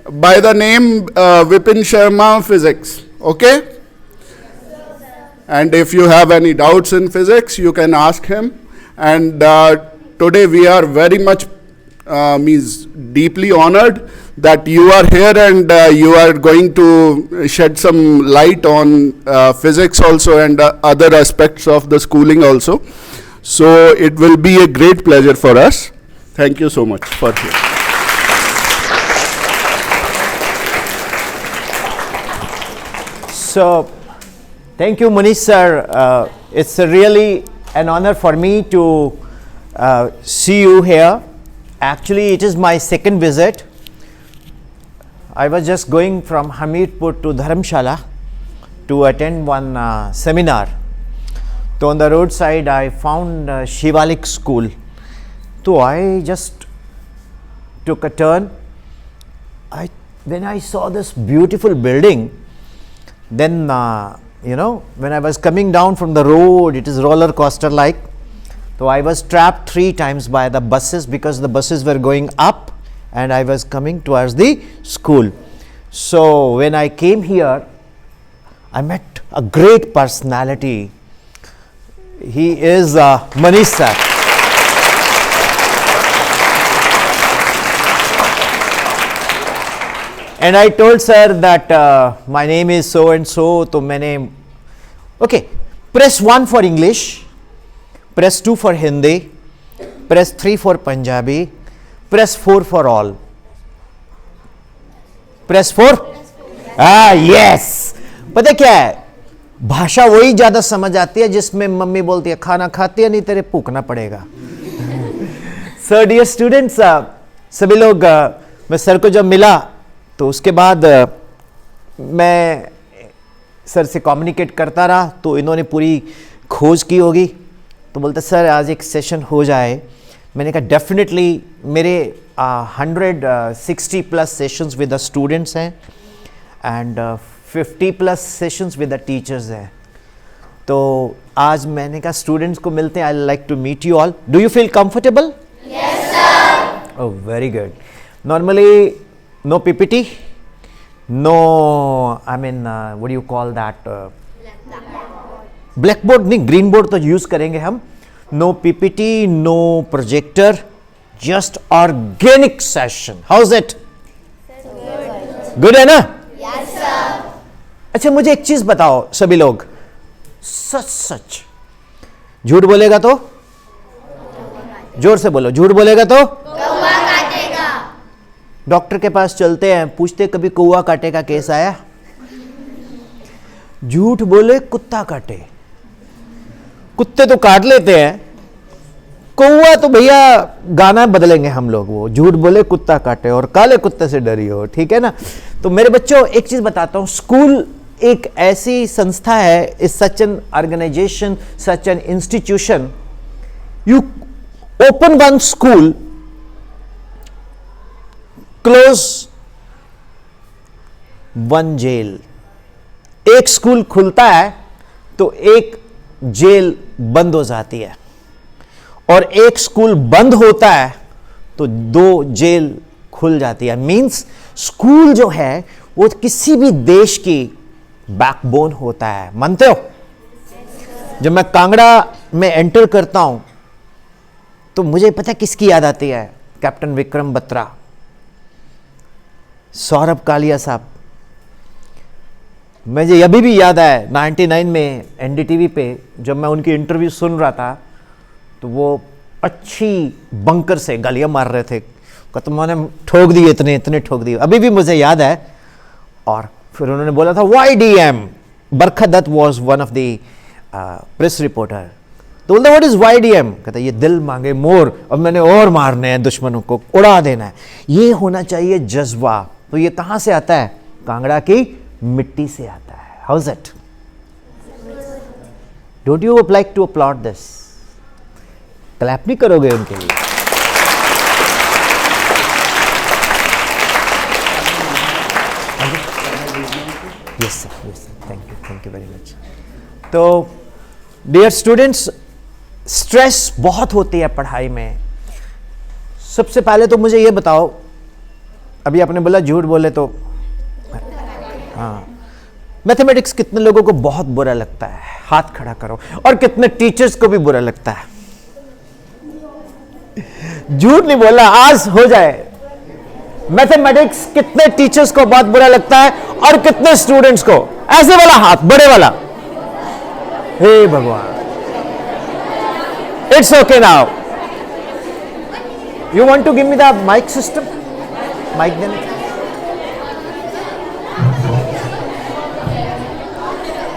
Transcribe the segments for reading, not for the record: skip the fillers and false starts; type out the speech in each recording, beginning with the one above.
by the name Vipin Sharma Physics. Okay? And if you have any doubts in physics, you can ask him. And today we are very much deeply honored that you are here and you are going to shed some light on physics also and other aspects of the schooling also. So it will be a great pleasure for us. Thank you so much for here. So, thank you, Manish sir. It's really an honor for me to see you here. Actually, it is my second visit. I was just going from Hamirpur to Dharamshala to attend one seminar. So on the roadside, I found Shivalik School. So I just took a turn. When I saw this beautiful building, then when I was coming down from the road, it is roller coaster like. So I was trapped 3 times by the buses because the buses were going up and I was coming towards the school. So when I came here, I met a great personality. He is Manish sir. And I told sir that my name is so and so. So maine, okay, press 1 for English, press 2 for Hindi, press 3 for Punjabi, press 4 for all. Press 4? Yes. पता क्या है, भाषा वही ज्यादा समझ आती है जिसमें मम्मी बोलती है खाना खाती है नहीं तेरे भूखना पड़ेगा. So dear students, सभी लोग मैं सर को जब मिला तो उसके बाद मैं सर से कम्युनिकेट करता रहा. तो इन्होंने पूरी खोज की होगी. तो बोलते सर आज एक सेशन हो जाए. मैंने कहा डेफिनेटली. मेरे 160 plus sessions with the students हैं and 50 plus sessions with the teachers हैं. तो आज मैंने कहा स्टूडेंट्स को मिलते हैं. I like to meet you all. Do you feel comfortable? Yes sir. Oh very good. Normally no PPT, no, I mean, what do you call that? Blackboard नहीं, green board तो use करेंगे हम. No PPT, no projector, just organic session. How's it? Good है ना? Yes sir. अच्छा मुझे एक चीज बताओ सभी लोग, सच झूठ बोलेगा तो? जोर से बोलो. झूठ बोलेगा तो? डॉक्टर के पास चलते हैं, पूछते कभी कौवा काटे का केस आया? झूठ बोले कुत्ता काटे. कुत्ते तो काट लेते हैं, कौवा तो भैया गाना बदलेंगे हम लोग. वो झूठ बोले कुत्ता काटे और काले कुत्ते से डरी हो. ठीक है ना? तो मेरे बच्चों एक चीज बताता हूं. स्कूल एक ऐसी संस्था है, is such an organization, such an institution. You open one school, close one jail. एक स्कूल खुलता है तो एक जेल बंद हो जाती है, और एक स्कूल बंद होता है तो 2 जेल खुल जाती है. मींस स्कूल जो है वो किसी भी देश की बैकबोन होता है. मानते हो? जब मैं कांगड़ा में एंटर करता हूं तो मुझे पता है किसकी याद आती है? कैप्टन विक्रम बत्रा, सौरभ कालिया साहब. मुझे अभी भी याद है 99 में एनडीटीवी पे जब मैं उनकी इंटरव्यू सुन रहा था तो वो अच्छी बंकर से गालियां मार रहे थे. तो मैंने ठोक दिए, इतने ठोक दिए, अभी भी मुझे याद है. और फिर उन्होंने बोला था YDM. Barkha Dutt was one of the press reporter. तो बोलते व्हाट इज YDM? कहता ये दिल मांगे मोर, अब मैंने और मारने हैं, दुश्मनों को उड़ा देना है. ये होना चाहिए जज्बा. तो ये कहां से आता है? कांगड़ा की मिट्टी से आता है. How is it? Don't you like to upload this? Clap नहीं करोगे उनके लिए? Yes sir, thank you very much. तो डियर स्टूडेंट्स, स्ट्रेस बहुत होती है पढ़ाई में. सबसे पहले तो मुझे ये बताओ, अभी आपने बोला झूठ बोले तो, हाँ, मैथमेटिक्स कितने लोगों को बहुत बुरा लगता है? हाथ खड़ा करो। और कितने टीचर्स को भी बुरा लगता है? झूठ नहीं बोला, आज हो जाए। मैथमेटिक्स कितने टीचर्स को बहुत बुरा लगता है और कितने स्टूडेंट्स को? ऐसे वाला हाथ, बड़े वाला। हे भगवान, it's okay now. You want to give me the mic system? Mic देना।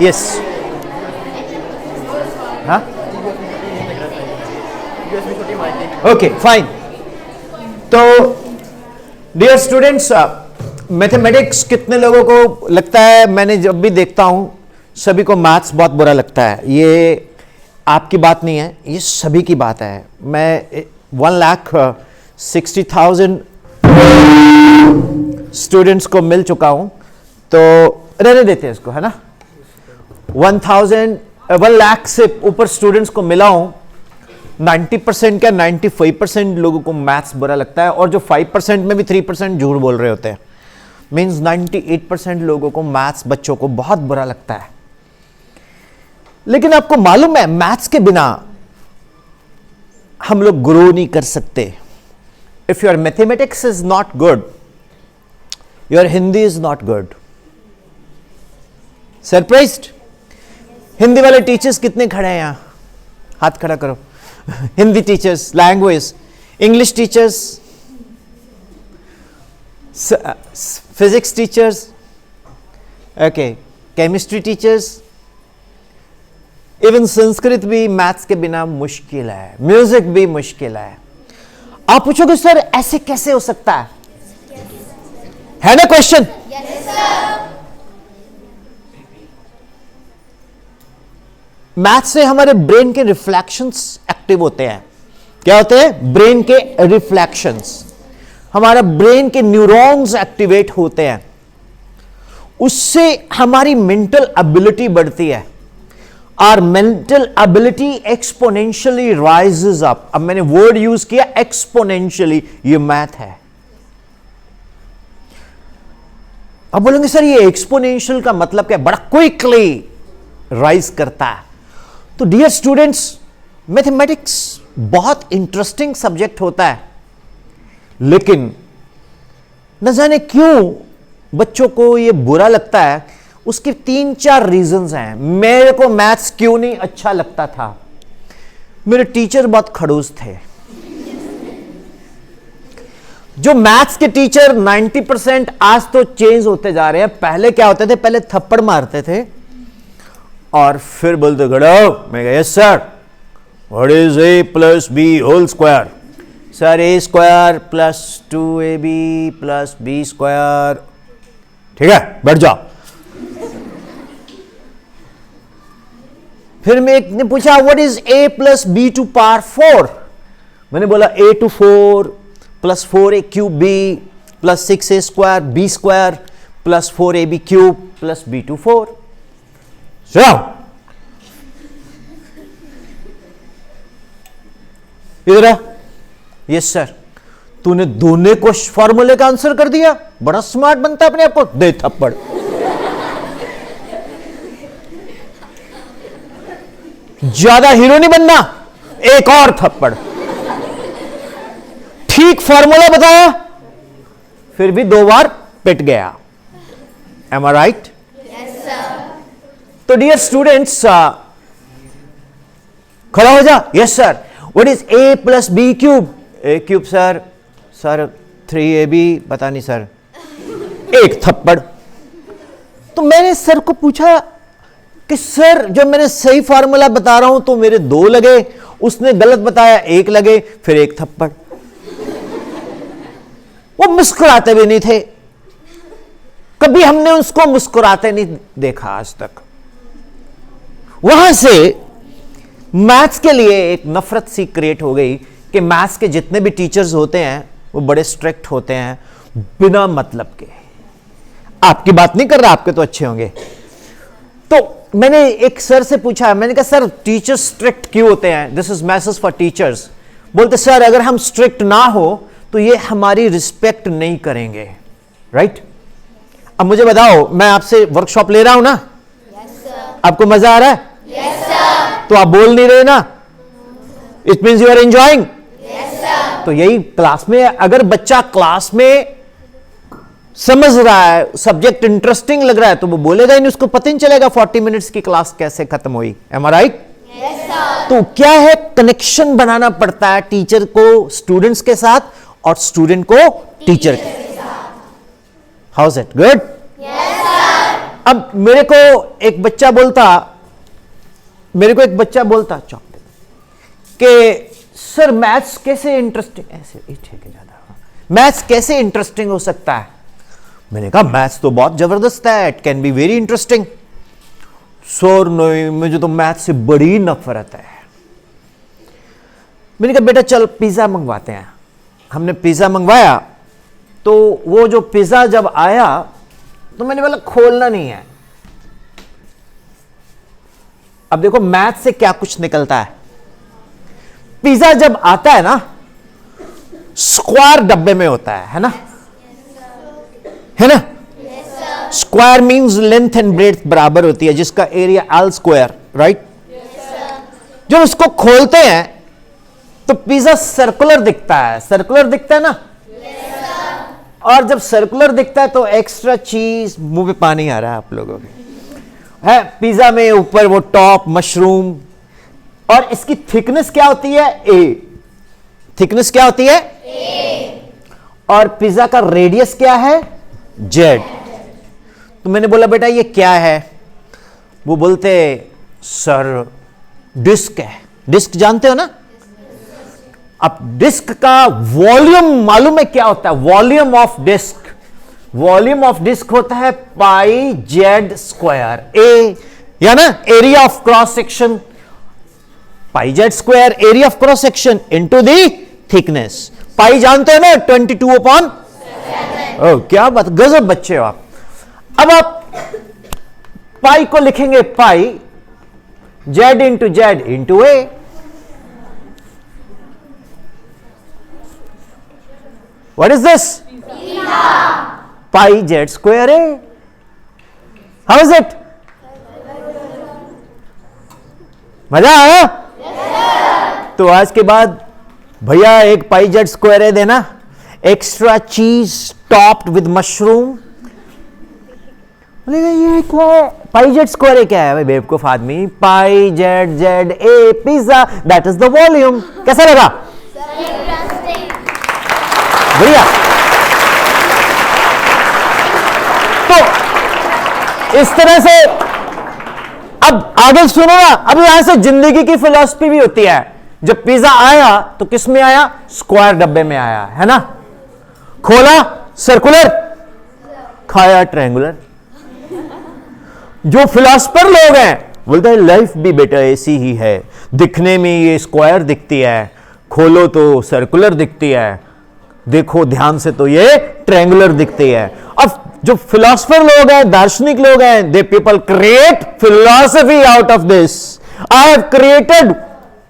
यस, हाँ, ओके फाइन। तो डियर स्टूडेंट्स, मैथमेटिक्स कितने लोगों को लगता है? मैंने जब भी देखता हूं सभी को मैथ्स बहुत बुरा लगता है। ये आपकी बात नहीं है, ये सभी की बात है। मैं 1,60,000 स्टूडेंट्स को मिल चुका हूं, तो रहने देते हैं इसको, है ना। 1 लाख से ऊपर स्टूडेंट्स को मिला हूं। 90% क्या 95% लोगों को मैथ्स बुरा लगता है, और जो 5% में भी 3% झूठ बोल रहे होते हैं। मीन्स 98% लोगों को मैथ्स, बच्चों को बहुत बुरा लगता है। लेकिन आपको मालूम है, मैथ्स के बिना हम लोग ग्रो नहीं कर सकते। If your mathematics is not good, your Hindi is not good. Surprised? Hindi वाले टीचर्स कितने खड़े हैं यहां? हाथ खड़ा करो। Hindi teachers, language, English teachers, physics teachers, okay, chemistry teachers, even Sanskrit भी मैथ्स के बिना मुश्किल है, म्यूजिक भी मुश्किल है। आप पूछोगे सर ऐसे कैसे हो सकता है ना क्वेश्चन? मैथ से हमारे ब्रेन के रिफ्लेक्शंस एक्टिव होते हैं। क्या होते हैं? ब्रेन के रिफ्लेक्शंस। हमारा ब्रेन के न्यूरॉन्स एक्टिवेट होते हैं, उससे हमारी मेंटल एबिलिटी बढ़ती है। Our mental ability exponentially rises up. अब मैंने वर्ड यूज किया एक्सपोनेंशियली, ये मैथ है। अब बोलेंगे सर ये एक्सपोनेंशियल का मतलब क्या? बड़ा क्विकली राइज करता है। तो डियर स्टूडेंट्स, मैथमेटिक्स बहुत इंटरेस्टिंग सब्जेक्ट होता है, लेकिन न जाने क्यों बच्चों को ये बुरा लगता है। उसके 3-4 रीजंस हैं। मेरे को मैथ्स क्यों नहीं अच्छा लगता था? मेरे टीचर बहुत खड़ूस थे। जो मैथ्स के टीचर 90% आज तो चेंज होते जा रहे हैं। पहले क्या होते थे? पहले थप्पड़ मारते थे और फिर बोलते खड़ो। मैं कहा yes sir, what is a plus b whole square? Sir a square plus 2ab plus b square. ठीक है, बैठ जाओ। फिर मैं एक ने पूछा what is a plus b to power 4? मैंने बोला a to 4 plus 4a cube b plus 6a square b square plus 4ab cube plus b to 4। इधर यस सर, तूने दोनों को फॉर्मूले का आंसर कर दिया, बड़ा स्मार्ट बनता है अपने आप को, दे थप्पड़। ज्यादा हीरो नहीं बनना, एक और थप्पड़। ठीक फॉर्मूला बताया, फिर भी 2 बार पिट गया। Am I right? तो डियर स्टूडेंट्स, खड़ा हो जा। Yes sir, what is a plus b cube? a cube sir 3ab। पता नहीं सर, एक थप्पड़। तो मैंने सर को पूछा कि सर जब मैंने सही फार्मूला बता रहा हूं तो मेरे 2 लगे, उसने गलत बताया 1 लगे, फिर एक थप्पड़। वो मुस्कुराते भी नहीं थे, कभी हमने उसको मुस्कुराते नहीं देखा आज तक। वहां से मैथ्स के लिए एक नफरत सी क्रिएट हो गई कि मैथ्स के जितने भी टीचर्स होते हैं वो बड़े स्ट्रिक्ट होते हैं, बिना मतलब के। आपकी बात नहीं कर रहा, आपके तो अच्छे होंगे। तो मैंने एक सर से पूछा, मैंने कहा सर टीचर्स स्ट्रिक्ट क्यों होते हैं? This is message for teachers. बोलते सर अगर हम स्ट्रिक्ट ना हो तो ये हमारी रिस्पेक्ट नहीं करेंगे। राइट? अब मुझे बताओ, मैं आपसे वर्कशॉप ले रहा हूं ना? आपको मजा आ रहा है? तो आप बोल नहीं रहे ना? It means you are enjoying. तो यही क्लास में, अगर बच्चा क्लास में समझ रहा है, सब्जेक्ट इंटरेस्टिंग लग रहा है, तो वो बोलेगा ही नहीं, उसको पता ही नहीं चलेगा 40 मिनट्स की क्लास कैसे खत्म हुई। M I right? तो क्या है, कनेक्शन बनाना पड़ता है टीचर को स्टूडेंट्स के साथ और स्टूडेंट को टीचर के साथ। How is it good? अब मेरे को एक बच्चा बोलता कि सर मैथ्स कैसे इंटरेस्टिंग, ऐसे ठीक है, ज्यादा मैथ्स कैसे इंटरेस्टिंग हो सकता है? मैंने कहा मैथ्स तो बहुत जबरदस्त है, it can be very interesting. Sir नहीं, मुझे तो मैथ्स से बड़ी नफरत है। मैंने कहा बेटा चल पिज्जा मंगवाते हैं। हमने पिज्जा मंगवाया, तो वो जो पिज्जा जब आया तो मैंने बोला खोलना नहीं है। अब देखो मैथ से क्या कुछ निकलता है। पिज्जा जब आता है ना, स्क्वायर डब्बे में होता है ना? है ना? Square means length and breadth बराबर होती है, जिसका एरिया एल स्क्वायर, राइट? जब उसको खोलते हैं तो पिज्जा सर्कुलर दिखता है ना? और जब सर्कुलर दिखता है तो एक्स्ट्रा चीज, मुंह पे पानी आ रहा है आप लोगों के, है पिज्जा में ऊपर वो टॉप मशरूम, और इसकी थिकनेस क्या होती है? ए। थिकनेस क्या होती है? ए। और पिज्जा का रेडियस क्या है? जेड। तो मैंने बोला बेटा ये क्या है? वो बोलते सर डिस्क है। डिस्क जानते हो ना? अब डिस्क का वॉल्यूम मालूम है क्या होता है? वॉल्यूम ऑफ डिस्क होता है पाई जेड स्क्वायर, ए, या ना area of cross section, pi Z square area of cross section into the thickness. Pi जानते हो ना? 22/7। क्या बात, गजब बच्चे हो आप। अब आप पाई को लिखेंगे pi Z into A. What is this? Pi z square a. How is it? मजा आया? तो आज के बाद भैया एक पाई जेड स्क्वायर ए देना, एक्स्ट्रा चीज टॉप्ड विद मशरूम। बोलेगा ये क्या है? पाई जेड स्क्वायर ए क्या है भाई बेवकूफ आदमी? Pi z a pizza, that is the volume. कैसा लगा? बढ़िया। तो इस तरह से अब आगे सुनो ना, अब यहां से जिंदगी की फिलॉसफी भी होती है। जब पिज्जा आया तो किस में आया? स्क्वायर डब्बे में आया, है ना? खोला सर्कुलर, खाया ट्रायंगुलर। जो फिलॉसफर लोग हैं बोलते हैं लाइफ भी बेटा ऐसी ही है, दिखने में ये स्क्वायर दिखती है, खोलो तो सर्कुलर दिखती है, देखो ध्यान से तो ये ट्रायंगुलर दिखती है। अब जो फिलोसफर लोग हैं, दार्शनिक लोग हैं, they people create philosophy out of this. I have created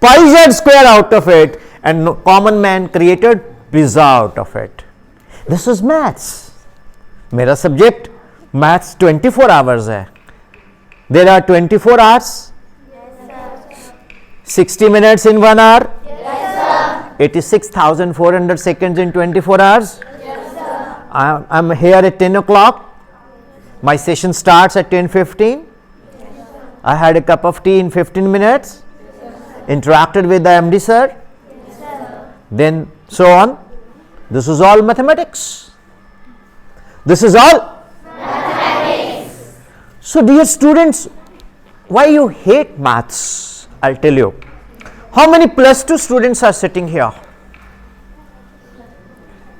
pi Z square out of it and common man created pizza out of it. This is maths. मेरा सब्जेक्ट मैथ्स 24 आवर्स है। There are 24 hours, 60 minutes in 1 hour, 86,400 seconds in 24 hours. Yes, sir. I'm here at 10 o'clock. My session starts at 10:15. Yes, I had a cup of tea in 15 minutes. Yes, interacted with the MD sir. Yes, sir. Then so on. This is all mathematics. This is all mathematics. So dear students, why you hate maths? I'll tell you. How many +2 students are sitting here?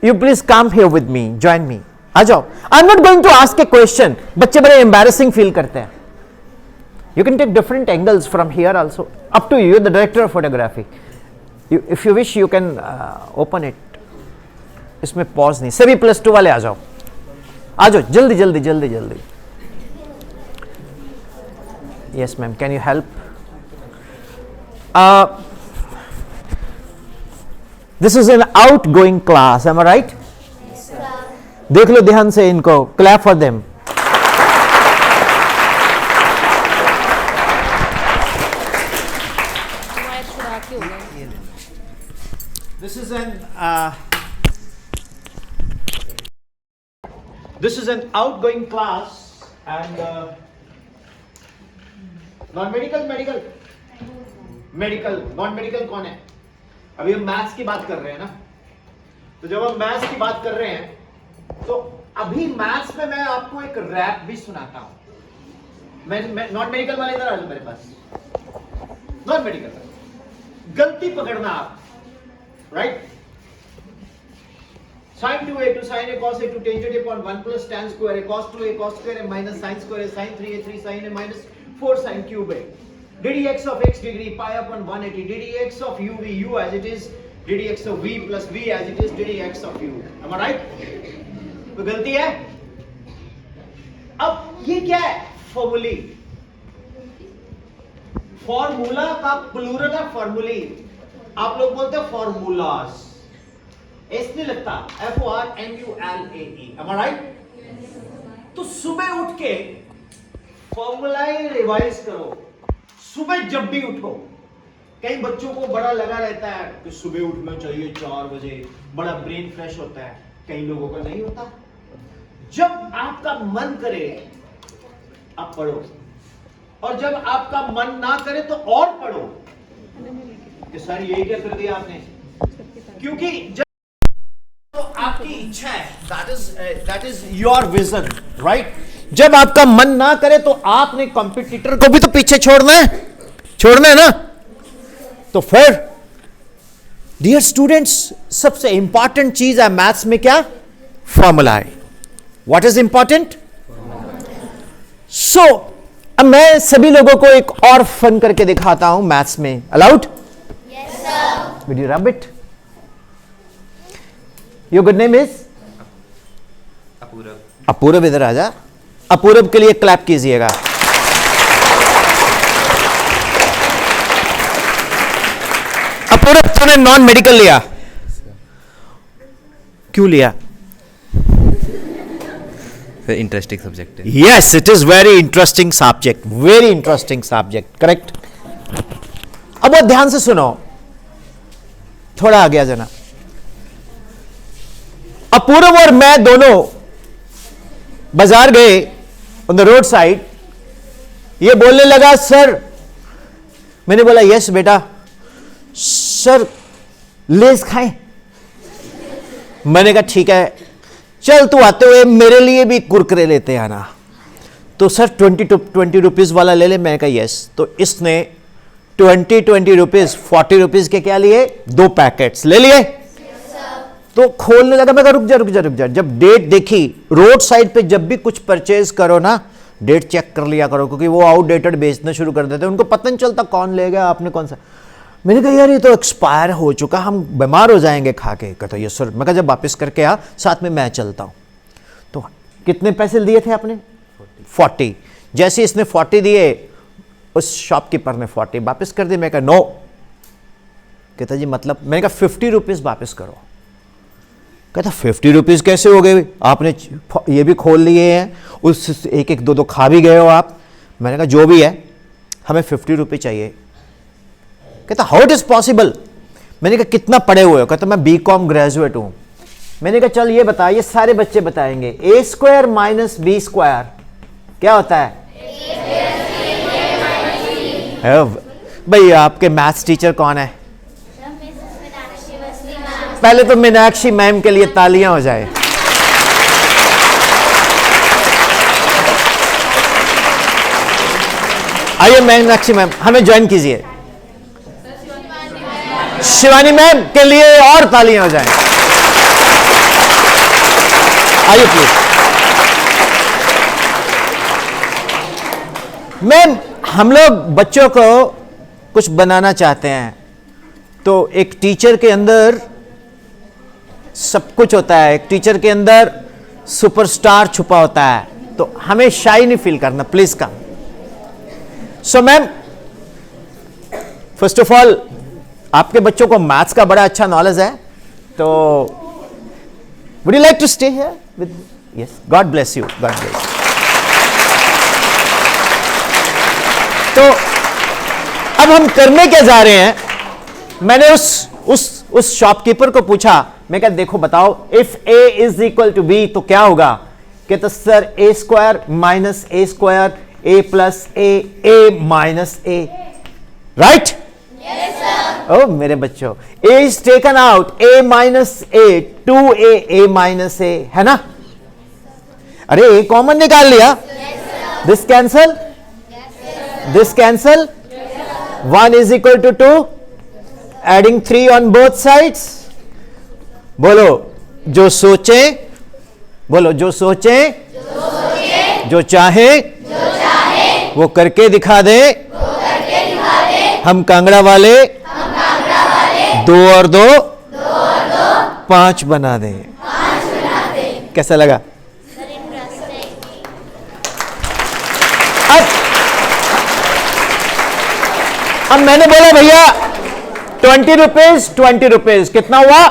You please come here with me, join me. आ जाओ. I'm not going to ask a question. बच्चे बड़े embarrassing feel करते हैं. You can take different angles from here also. Up to you, the director of photography. If you wish, you can open it. इसमें pause नहीं. सभी +2 वाले आ जाओ. आ जाओ जल्दी. Yes, ma'am. Can you help? This is an outgoing class, am I right? Yes, sir. देख लो ध्यान से इनको, clap for them. This is an outgoing class and non-medical, medical, non-medical कौन है? अभी हम मैथ्स की बात कर रहे हैं ना, तो जब हम मैथ्स की बात कर रहे हैं तो अभी मैथ्स में मैं आपको एक रैप भी सुनाता हूं। मैं नॉन मेडिकल वाले इधर आ जाओ मेरे पास। नॉन मेडिकल गलती पकड़ना आप, right? sin 2a to sin a cos a to tangent a upon 1 plus tan square a cos 2a cos square a minus sin square a sin 3a 3 sin a minus 4 sin cube a ddx of x degree pi upon 180 ddx of u v u as it is ddx of v plus v as it is ddx of u. Am I right? तो गलती है। अब ये क्या है? Formulae. Formula का plural है formulae. आप लोग बोलते हैं फॉर्मूलास, एस नहीं लगता, FORMULAE। Am I right? तो सुबह उठ के फॉर्मूला रिवाइज करो। सुबह जब भी उठो, कई बच्चों को बड़ा लगा रहता है कि सुबह उठना चाहिए 4 बजे, बड़ा ब्रेन फ्रेश होता है, कई लोगों का नहीं होता। जब आपका मन करे आप पढ़ो, और जब आपका मन ना करे तो और पढ़ो कि सर ये क्या कर दिया आपने, क्योंकि जब तो आपकी इच्छा है, that is your vision, right? जब आपका मन ना करे तो आपने कॉम्पिटिटर को भी तो पीछे छोड़ना है ना। तो फिर डियर स्टूडेंट्स, सबसे इंपॉर्टेंट चीज है मैथ्स में क्या? फॉर्मूला है। What is important? सो अब मैं सभी लोगों को एक और फन करके दिखाता हूं मैथ्स में। Allowed? Yes, sir. Would you rub it? Your good name is? अपूरव। अपूरव, इधर आ जा। अपूरव के लिए क्लैप कीजिएगा। अपूरव, तूने नॉन मेडिकल लिया, क्यों लिया? इंटरेस्टिंग सब्जेक्ट है। Yes, it is very interesting subject, very interesting subject, correct? अब वो ध्यान से सुनो, थोड़ा आगे आ जाना। अपूर्व और मैं दोनों बाजार गए, ऑन द रोड साइड। ये बोलने लगा सर, मैंने बोला यस बेटा। सर लेस खाएं? मैंने कहा ठीक है, चल तू आते हुए मेरे लिए भी कुरकुरे लेते आना। तो सर 20 रुपीज वाला ले ले। मैंने कहा यस। तो इसने 20 रुपीज 40 रुपीज के क्या लिए? 2 पैकेट्स ले लिए। तो खोलने लगा। मैं कहा रुक जा। जब डेट देखी, रोड साइड पे जब भी कुछ परचेज करो ना, डेट चेक कर लिया करो, क्योंकि वो आउटडेटेड बेचना शुरू कर देते हैं, उनको पता नहीं चलता कौन ले गया, आपने कौन सा। मैंने कहा यार ये तो एक्सपायर हो चुका, हम बीमार हो जाएंगे खा के। कहता यस सर। मैं कहा जब वापस करके आ, साथ में मैं चलता हूं। तो कितने पैसे दिए थे आपने? 40। जैसे इसने 40 दिए, उस शॉपकीपर ने 40 वापस कर दिए। मैं कहा नो। कहता जी मतलब? मैंने कहा 50 रुपीज वापस करो। कहता 50 रुपीज कैसे हो गए? आपने ये भी खोल लिए हैं, उस एक 2 खा भी गए हो आप। मैंने कहा जो भी है, हमें 50 रुपये चाहिए। कहता हाउ इट इज पॉसिबल? मैंने कहा कितना पढ़े हुए हो? कहता मैं BCom ग्रेजुएट हूं। मैंने कहा चल ये बता, ये सारे बच्चे बताएंगे, A² माइनस B² क्या होता है? भैया आपके मैथ्स टीचर कौन है? पहले तो मीनाक्षी मैम के लिए तालियां हो जाए। आइए मीनाक्षी मैम, हमें ज्वाइन कीजिए। शिवानी मैम के लिए और तालियां हो जाएं। आइए प्लीज। मैम, हम लोग बच्चों को कुछ बनाना चाहते हैं, तो एक टीचर के अंदर सब कुछ होता है, एक टीचर के अंदर सुपरस्टार छुपा होता है, तो हमें शाई नहीं फील करना, please come. So ma'am, first of all आपके बच्चों को मैथ्स का बड़ा अच्छा नॉलेज है, तो would you like to stay here with yes, God bless you, God bless you. तो अब हम करने क्या जा रहे हैं? मैंने उस शॉपकीपर को पूछा, मैं कहा देखो बताओ, if a is equal to b तो क्या होगा? कहता sir a square minus a square a plus a minus a, right? ओ मेरे बच्चों, a is taken out, a minus a, 2a minus a, है ना? अरे a कॉमन निकाल लिया, this cancel, this cancel, 1 is equal to 2, adding 3 on both sides. बोलो जो सोचे, बोलो जो सोचे, जो चाहे, वो करके दिखा दे, हम कांगड़ा वाले 2 और 2 5 बना दे। कैसा लगा? अब मैंने बोला भैया 20 रुपीज 20 रुपीज कितना हुआ?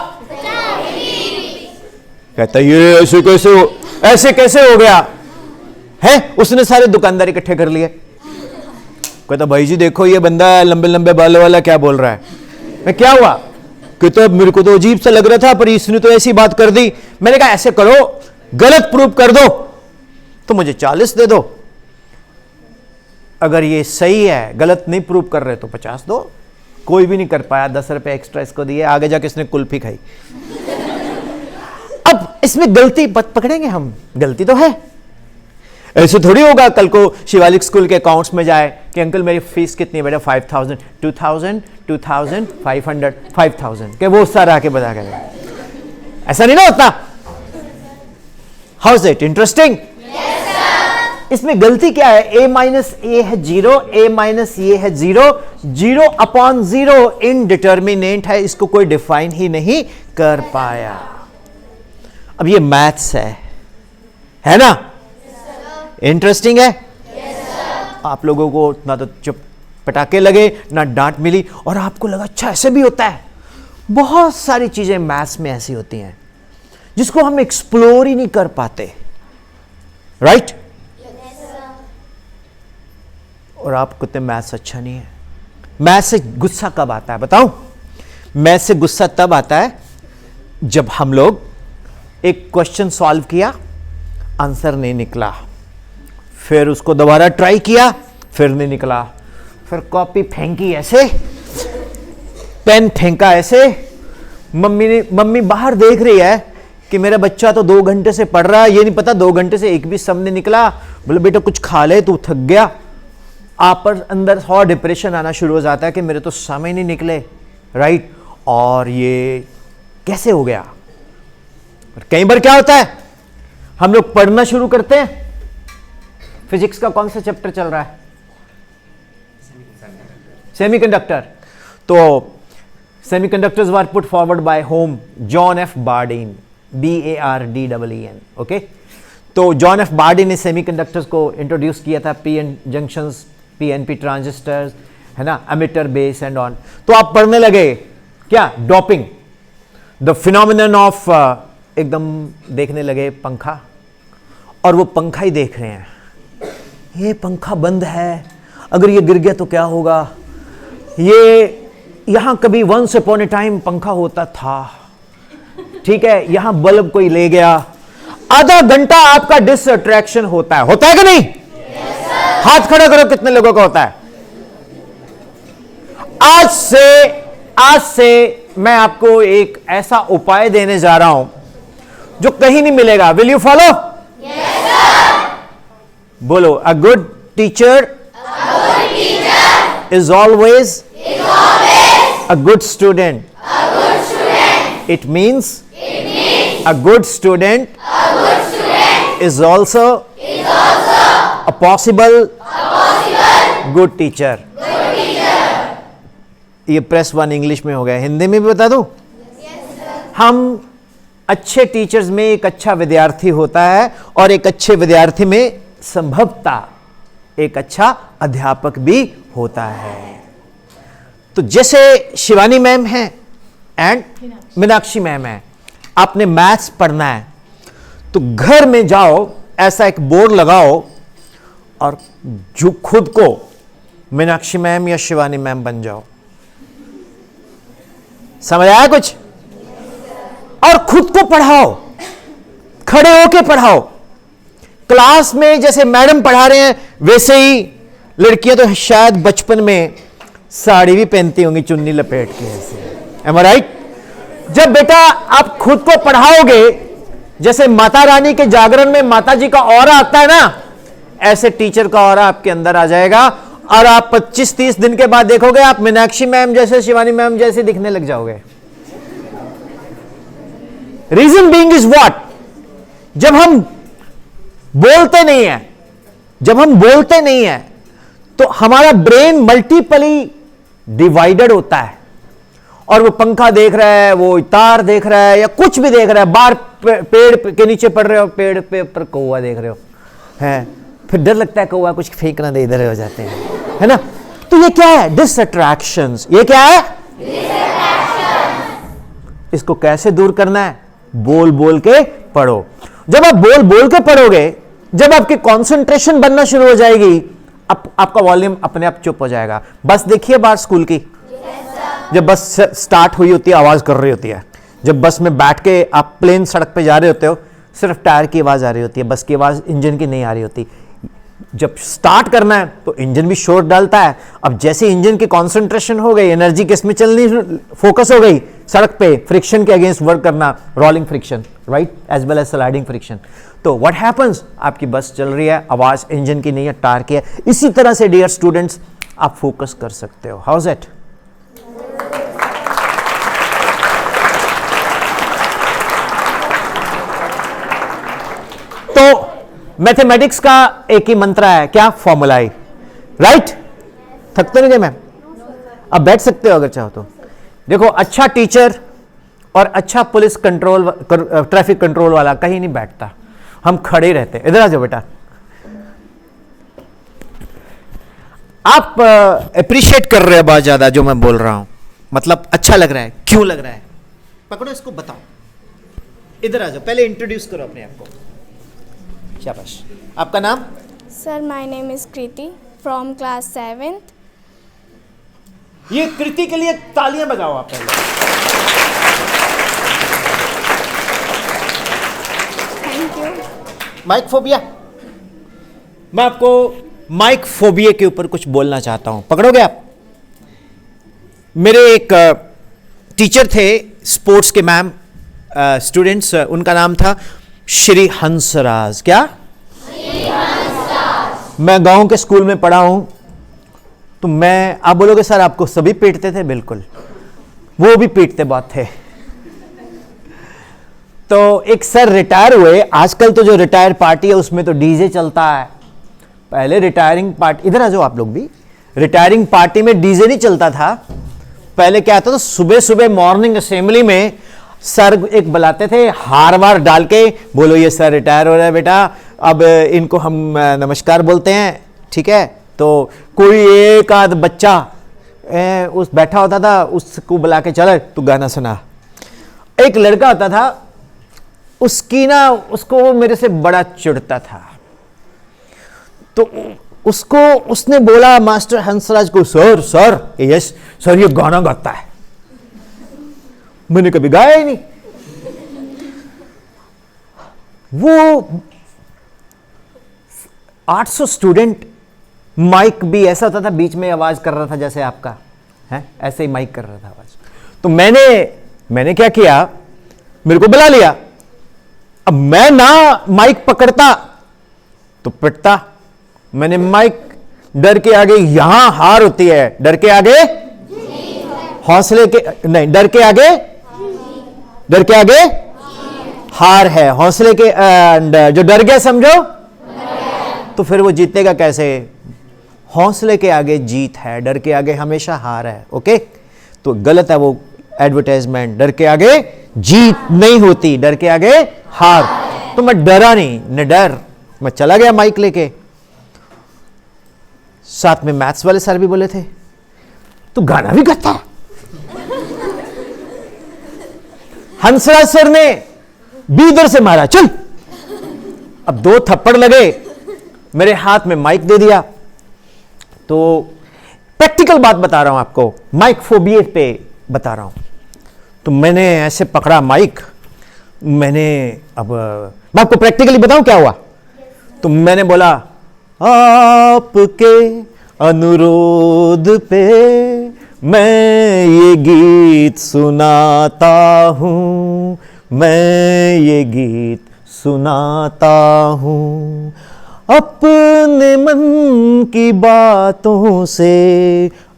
कहता ये ऐसे कैसे हो गया है? उसने सारे दुकानदार इकट्ठे कर लिए। कहता भाई जी देखो ये बंदा लंबे लंबे बालों वाला क्या बोल रहा है। मैं क्या हुआ? कहता मेरे को तो अजीब सा लग रहा था पर इसने तो ऐसी बात कर दी। मैंने कहा ऐसे करो, गलत प्रूफ कर दो तो मुझे 40 दे दो, अगर ये सही है, गलत नहीं प्रूव कर रहे तो 50 दो। कोई भी नहीं कर पाया, 10 रुपए एक्स्ट्रा इसको दिए, आगे जाके इसने कुल्फी खाई। अब इसमें गलती पकड़ेंगे हम, गलती तो है। ऐसे थोड़ी होगा कल को शिवालिक स्कूल के अकाउंट्स में जाए कि अंकल मेरी फीस कितनी है बेटा? 5000, 2000, 2000, 500, 5000 के वो सारा आके बता कर, ऐसा नहीं ना होता। How is it interesting? इसमें गलती क्या है? a माइनस ए है 0, a माइनस ये है 0, 0 अपॉन 0 इनडिटर्मिनेंट है, इसको कोई डिफाइन ही नहीं कर पाया। अब ये मैथ्स है ना? इंटरेस्टिंग है? आप लोगों को ना तो चुप पटाखे लगे ना डांट मिली और आपको लगा अच्छा ऐसे भी होता है। बहुत सारी चीजें मैथ्स में ऐसी होती हैं जिसको हम एक्सप्लोर ही नहीं कर पाते, राइट? और आप कहते मैथ्स अच्छा नहीं है। मैथ्स से गुस्सा कब आता है बताऊं? मैथ्स से गुस्सा तब आता है जब हम लोग एक क्वेश्चन सॉल्व किया, आंसर नहीं निकला, फिर उसको दोबारा ट्राई किया, फिर नहीं निकला, फिर कॉपी फेंकी ऐसे, पेन फेंका ऐसे, मम्मी बाहर देख रही है कि मेरा बच्चा तो 2 घंटे से पढ़ रहा है, ये नहीं पता 2 घंटे से एक भी सम नहीं निकला। बोले बेटा कुछ खा ले, तू थक गया। आप पर अंदर और डिप्रेशन आना शुरू हो जाता है कि मेरे तो समय नहीं निकले, राइट? और ये कैसे हो गया? और कई बार क्या होता है, हम लोग पढ़ना शुरू करते हैं, फिजिक्स का कौन सा चैप्टर चल रहा है? सेमीकंडक्टर। तो सेमीकंडक्टर्स वर put forward bye home? John F Bardeen, BARDEEN, okay. तो जॉन एफ बार्डीन ने सेमीकंडक्टर्स को इंट्रोड्यूस किया था, PN जंक्शंस, PNP ट्रांजिस्टर्स, है ना, एमिटर बेस एंड ऑन। तो आप पढ़ने लगे क्या? डॉपिंग, द फिनोमिनन ऑफ, एकदम देखने लगे पंखा, और वो पंखा ही देख रहे हैं, ये पंखा बंद है, अगर ये गिर गया तो क्या होगा? ये यहां कभी वंस अपॉन ए टाइम पंखा होता था, ठीक है, यहां बल्ब कोई ले गया। आधा घंटा आपका डिसअट्रैक्शन होता है कि नहीं? हाथ खड़ा करो, कितने लोगों का होता है? आज से मैं आपको एक ऐसा उपाय देने जा रहा हूं जो कहीं नहीं मिलेगा। Will you follow? बोलो, a good teacher is always a good student. It means a good student is also a possible good teacher. ये प्रेस 1 इंग्लिश में हो गया, हिंदी में भी बता दूं? हम अच्छे टीचर्स में एक अच्छा विद्यार्थी होता है और एक अच्छे विद्यार्थी में संभवतः एक अच्छा अध्यापक भी होता है। तो जैसे शिवानी मैम है एंड मीनाक्षी मैम है, आपने मैथ्स पढ़ना है तो घर में जाओ, ऐसा एक बोर्ड लगाओ और जो खुद को मीनाक्षी मैम या शिवानी मैम बन जाओ। समझ आया कुछ? और खुद को पढ़ाओ, खड़े होके पढ़ाओ। क्लास में जैसे मैडम पढ़ा रहे हैं वैसे ही लड़कियां तो शायद बचपन में साड़ी भी पहनती होंगी चुन्नी लपेट के ऐसे। Am I right? जब बेटा आप खुद को पढ़ाओगे, जैसे माता रानी के जागरण में माता जी का ऑरा आता है ना, ऐसे टीचर का ऑरा आपके अंदर आ जाएगा और आप 25-30 दिन के बाद देखोगे आप मीनाक्षी मैम जैसे, शिवानी मैम जैसे दिखने लग जाओगे। Reason being is what? जब हम बोलते नहीं है तो हमारा ब्रेन मल्टीपली डिवाइडेड होता है और वो पंखा देख रहा है, वो तार देख रहा है या कुछ भी देख रहा है, बाहर पेड़ के नीचे पड़ रहे हो, पेड़ पे पर कौवा देख रहे हो, है फिर डर लगता है कौवा कुछ फेंक ना दे, इधर हो जाते हैं, है ना। तो ये क्या है? डिसअट्रैक्शंस। ये क्या है? इसको कैसे दूर करना है? बोल बोल के पढ़ो। जब आप बोल बोल के पढ़ोगे, जब आपकी कंसंट्रेशन बनना शुरू हो जाएगी, आपका वॉल्यूम अपने आप चुप हो जाएगा। बस देखिए बाहर स्कूल की, जब बस स्टार्ट हुई होती है आवाज कर रही होती है, जब बस में बैठ के आप प्लेन सड़क पे जा रहे होते हो, सिर्फ टायर की आवाज आ रही होती है, बस की आवाज इंजन की नहीं आ रही होती। जब स्टार्ट करना है तो इंजन भी शोर डालता है। अब जैसे इंजन की कंसंट्रेशन हो गई, एनर्जी किस में चलनी, फोकस हो गई सड़क पे, फ्रिक्शन के अगेंस्ट वर्क करना, rolling friction, right, as well as sliding friction. तो व्हाट हैपेंस? आपकी बस चल रही है, आवाज इंजन की नहीं है, टायर की है। इसी तरह से डियर स्टूडेंट्स आप फोकस कर सकते हो। How is it? तो मैथमेटिक्स का एक ही मंत्र है, क्या? फॉर्मूला ही, राइट? थकते नहीं थे मैम? अब बैठ सकते हो अगर चाहो तो। देखो, अच्छा टीचर और अच्छा पुलिस कंट्रोल, ट्रैफिक कंट्रोल वाला कहीं नहीं बैठता, हम खड़े रहते हैं। इधर आ जाओ बेटा। आप अप्रिशिएट कर रहे हैं बहुत ज्यादा जो मैं बोल रहा हूं, मतलब अच्छा लग रहा है। क्यों लग रहा है? पकड़ो इसको, बताओ। इधर आ जाओ, पहले इंट्रोड्यूस करो अपने आप को। शाबाश। आपका नाम? Sir, my name is Kriti from class 7th. ये कृति के लिए तालियां बजाओ आप पहले। Thank you. Mic phobia. मैं आपको माइक फोबिया के ऊपर कुछ बोलना चाहता हूं, पकड़ोगे आप? मेरे एक टीचर थे स्पोर्ट्स के मैम, स्टूडेंट्स, उनका नाम था श्री हंसराज। क्या? श्री हंसराज। मैं गांव के स्कूल में पढ़ा हूं, तो आप बोलोगे सर आपको सभी पीटते थे? बिल्कुल, वो भी पीटते बहुत थे। तो एक सर रिटायर हुए। आजकल तो जो रिटायर पार्टी है उसमें तो डीजे चलता है। पहले रिटायरिंग पार्टी, इधर आ जाओ आप लोग भी, रिटायरिंग पार्टी में डीजे नहीं चलता था। पहले क्या था, तो सुबह सुबह मॉर्निंग असेंबली में सर एक बुलाते थे, हार वार डाल के, बोलो ये सर रिटायर हो रहा है बेटा, अब इनको हम नमस्कार बोलते हैं, ठीक है। तो कोई एक आध बच्चा उस बैठा होता था, उसको बुला के, चल तू गाना सुना। एक लड़का होता था, उसकी ना, उसको वो मेरे से बड़ा चिढ़ता था, तो उसने बोला मास्टर हंसराज को, सर सर यस सर ये गाना गाता है। मैंने कभी गाया ही नहीं। वो 800 स्टूडेंट, माइक भी ऐसा होता था, बीच में आवाज कर रहा था जैसे आपका है, ऐसे ही माइक कर रहा था आवाज। तो मैंने क्या किया, मेरे को बुला लिया। अब मैं ना माइक पकड़ता तो पिटता। मैंने माइक, डर के आगे यहां हार होती है, डर के आगे हौसले के नहीं, डर के आगे हार है, हौसले के जो डर गया समझो तो फिर वो जीतेगा कैसे? हौसले के आगे जीत है, डर के आगे हमेशा हार है। ओके, तो गलत है वो एडवर्टाइजमेंट। डर के आगे जीत नहीं होती, डर के आगे हार। तो मैं डरा नहीं, निडर मैं चला गया माइक लेके। साथ में मैथ्स वाले सर भी बोले थे, तू गाना भी गाता? हंसराज सर ने भी इधर से मारा, चल अब 2 थप्पड़ लगे, मेरे हाथ में माइक दे दिया। तो प्रैक्टिकल बात बता रहा हूं आपको, माइक फोबिया पे बता रहा हूं। तो मैंने ऐसे पकड़ा माइक, अब मैं आपको प्रैक्टिकली बताऊं क्या हुआ। तो मैंने बोला, आपके अनुरोध पे मैं ये गीत सुनाता हूं, मैं ये गीत सुनाता हूं, अपने मन की बातों से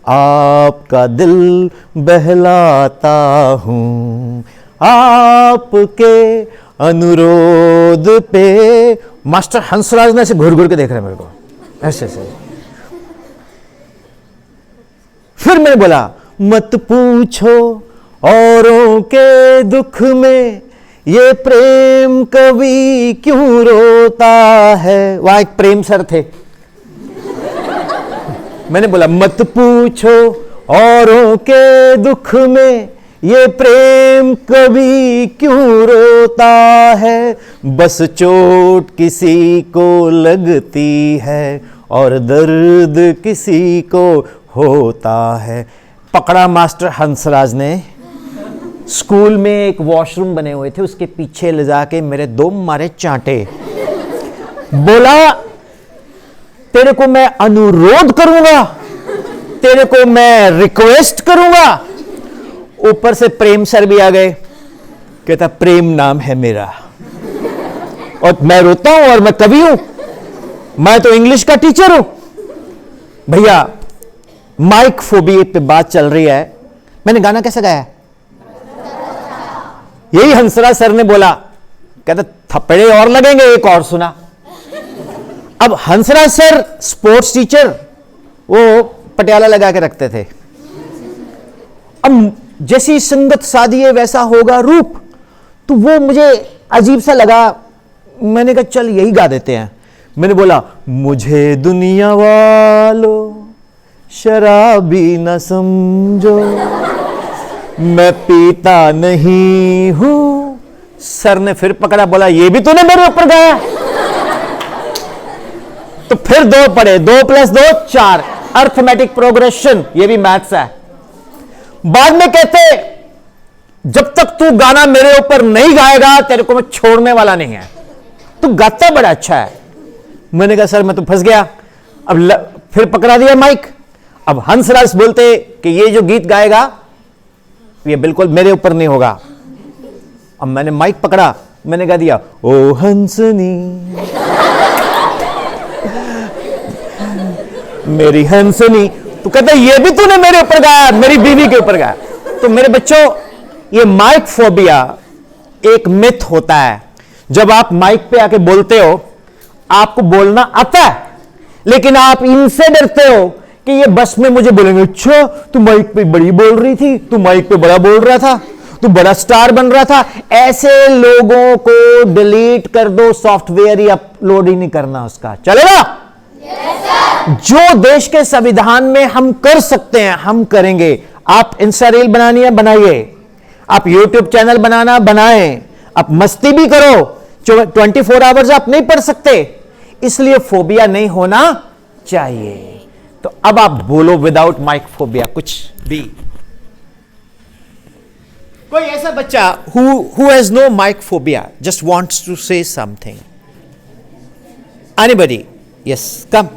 आपका दिल बहलाता हूं, आपके अनुरोध पे। मास्टर हंसराज ने ऐसे घूर घूर के देख रहे हैं मेरे को, ऐसे ऐसे। फिर मैंने बोला, मत पूछो औरों के दुख में, ये प्रेम कवि क्यों रोता है। वहां एक प्रेम सर थे। मैंने बोला, मत पूछो औरों के दुख में, ये प्रेम कवि क्यों रोता है, बस चोट किसी को लगती है और दर्द किसी को होता है। पकड़ा मास्टर हंसराज ने। स्कूल में एक वॉशरूम बने हुए थे, उसके पीछे ले जाके मेरे 2 मारे चांटे। बोला, तेरे को मैं अनुरोध करूंगा, तेरे को मैं रिक्वेस्ट करूंगा। ऊपर से प्रेम सर भी आ गए। कहता, प्रेम नाम है मेरा और मैं रोता हूं और मैं कवि हूं, मैं तो इंग्लिश का टीचर हूं। भैया, माइक फोबिया पे बात चल रही है। मैंने गाना कैसे गाया? यही हंसराज सर ने बोला। कहता, थप्पड़े और लगेंगे, एक और सुना। अब हंसराज सर स्पोर्ट्स टीचर, वो पटियाला लगा के रखते थे। अब जैसी संगत साधिए वैसा होगा रूप, तो वो मुझे अजीब सा लगा। मैंने कहा, चल यही गा देते हैं। मैंने बोला, मुझे दुनिया वालों शराबी न समझो, मैं पीता नहीं हूं। सर ने फिर पकड़ा, बोला, ये भी तूने मेरे ऊपर गाया। तो फिर 2 पढ़े, 2 + 2 4, अर्थमेटिक प्रोग्रेशन, ये भी मैथ्स है। बाद में कहते, जब तक तू गाना मेरे ऊपर नहीं गाएगा, तेरे को मैं छोड़ने वाला नहीं है। तू गाता बड़ा अच्छा है। मैंने कहा, सर मैं तो फंस गया। अब फिर पकड़ा दिया माइक। अब हंसराज बोलते कि ये जो गीत गाएगा ये बिल्कुल मेरे ऊपर नहीं होगा। अब मैंने माइक पकड़ा, मैंने कह दिया, ओ हंसनी मेरी हंसनी। तो कहता, ये भी तूने मेरे ऊपर गाया, मेरी बीवी के ऊपर गाया। तो मेरे बच्चों, ये माइक फोबिया एक मिथ होता है। जब आप माइक पे आके बोलते हो, आपको बोलना आता है, लेकिन आप इनसे डरते हो कि ये बस में मुझे बोलेंगे, अच्छा तू माइक पे बड़ी बोल रही थी, तू माइक पे बड़ा बोल रहा था, तू बड़ा स्टार बन रहा था। ऐसे लोगों को डिलीट कर दो, सॉफ्टवेयर ही अपलोड ही नहीं करना उसका, चलेगा? जो देश के संविधान में हम कर सकते हैं हम करेंगे। आप इंस्टा रील बनानी है बनाइए, आप यूट्यूब चैनल बनाना बनाएं, आप मस्ती भी करो। 24 आवर्स आप नहीं पढ़ सकते, इसलिए फोबिया नहीं होना चाहिए। तो अब आप बोलो विदाउट माइक फोबिया कुछ भी। कोई ऐसा बच्चा who has no mic phobia, just wants to say something. Anybody? Yes, come.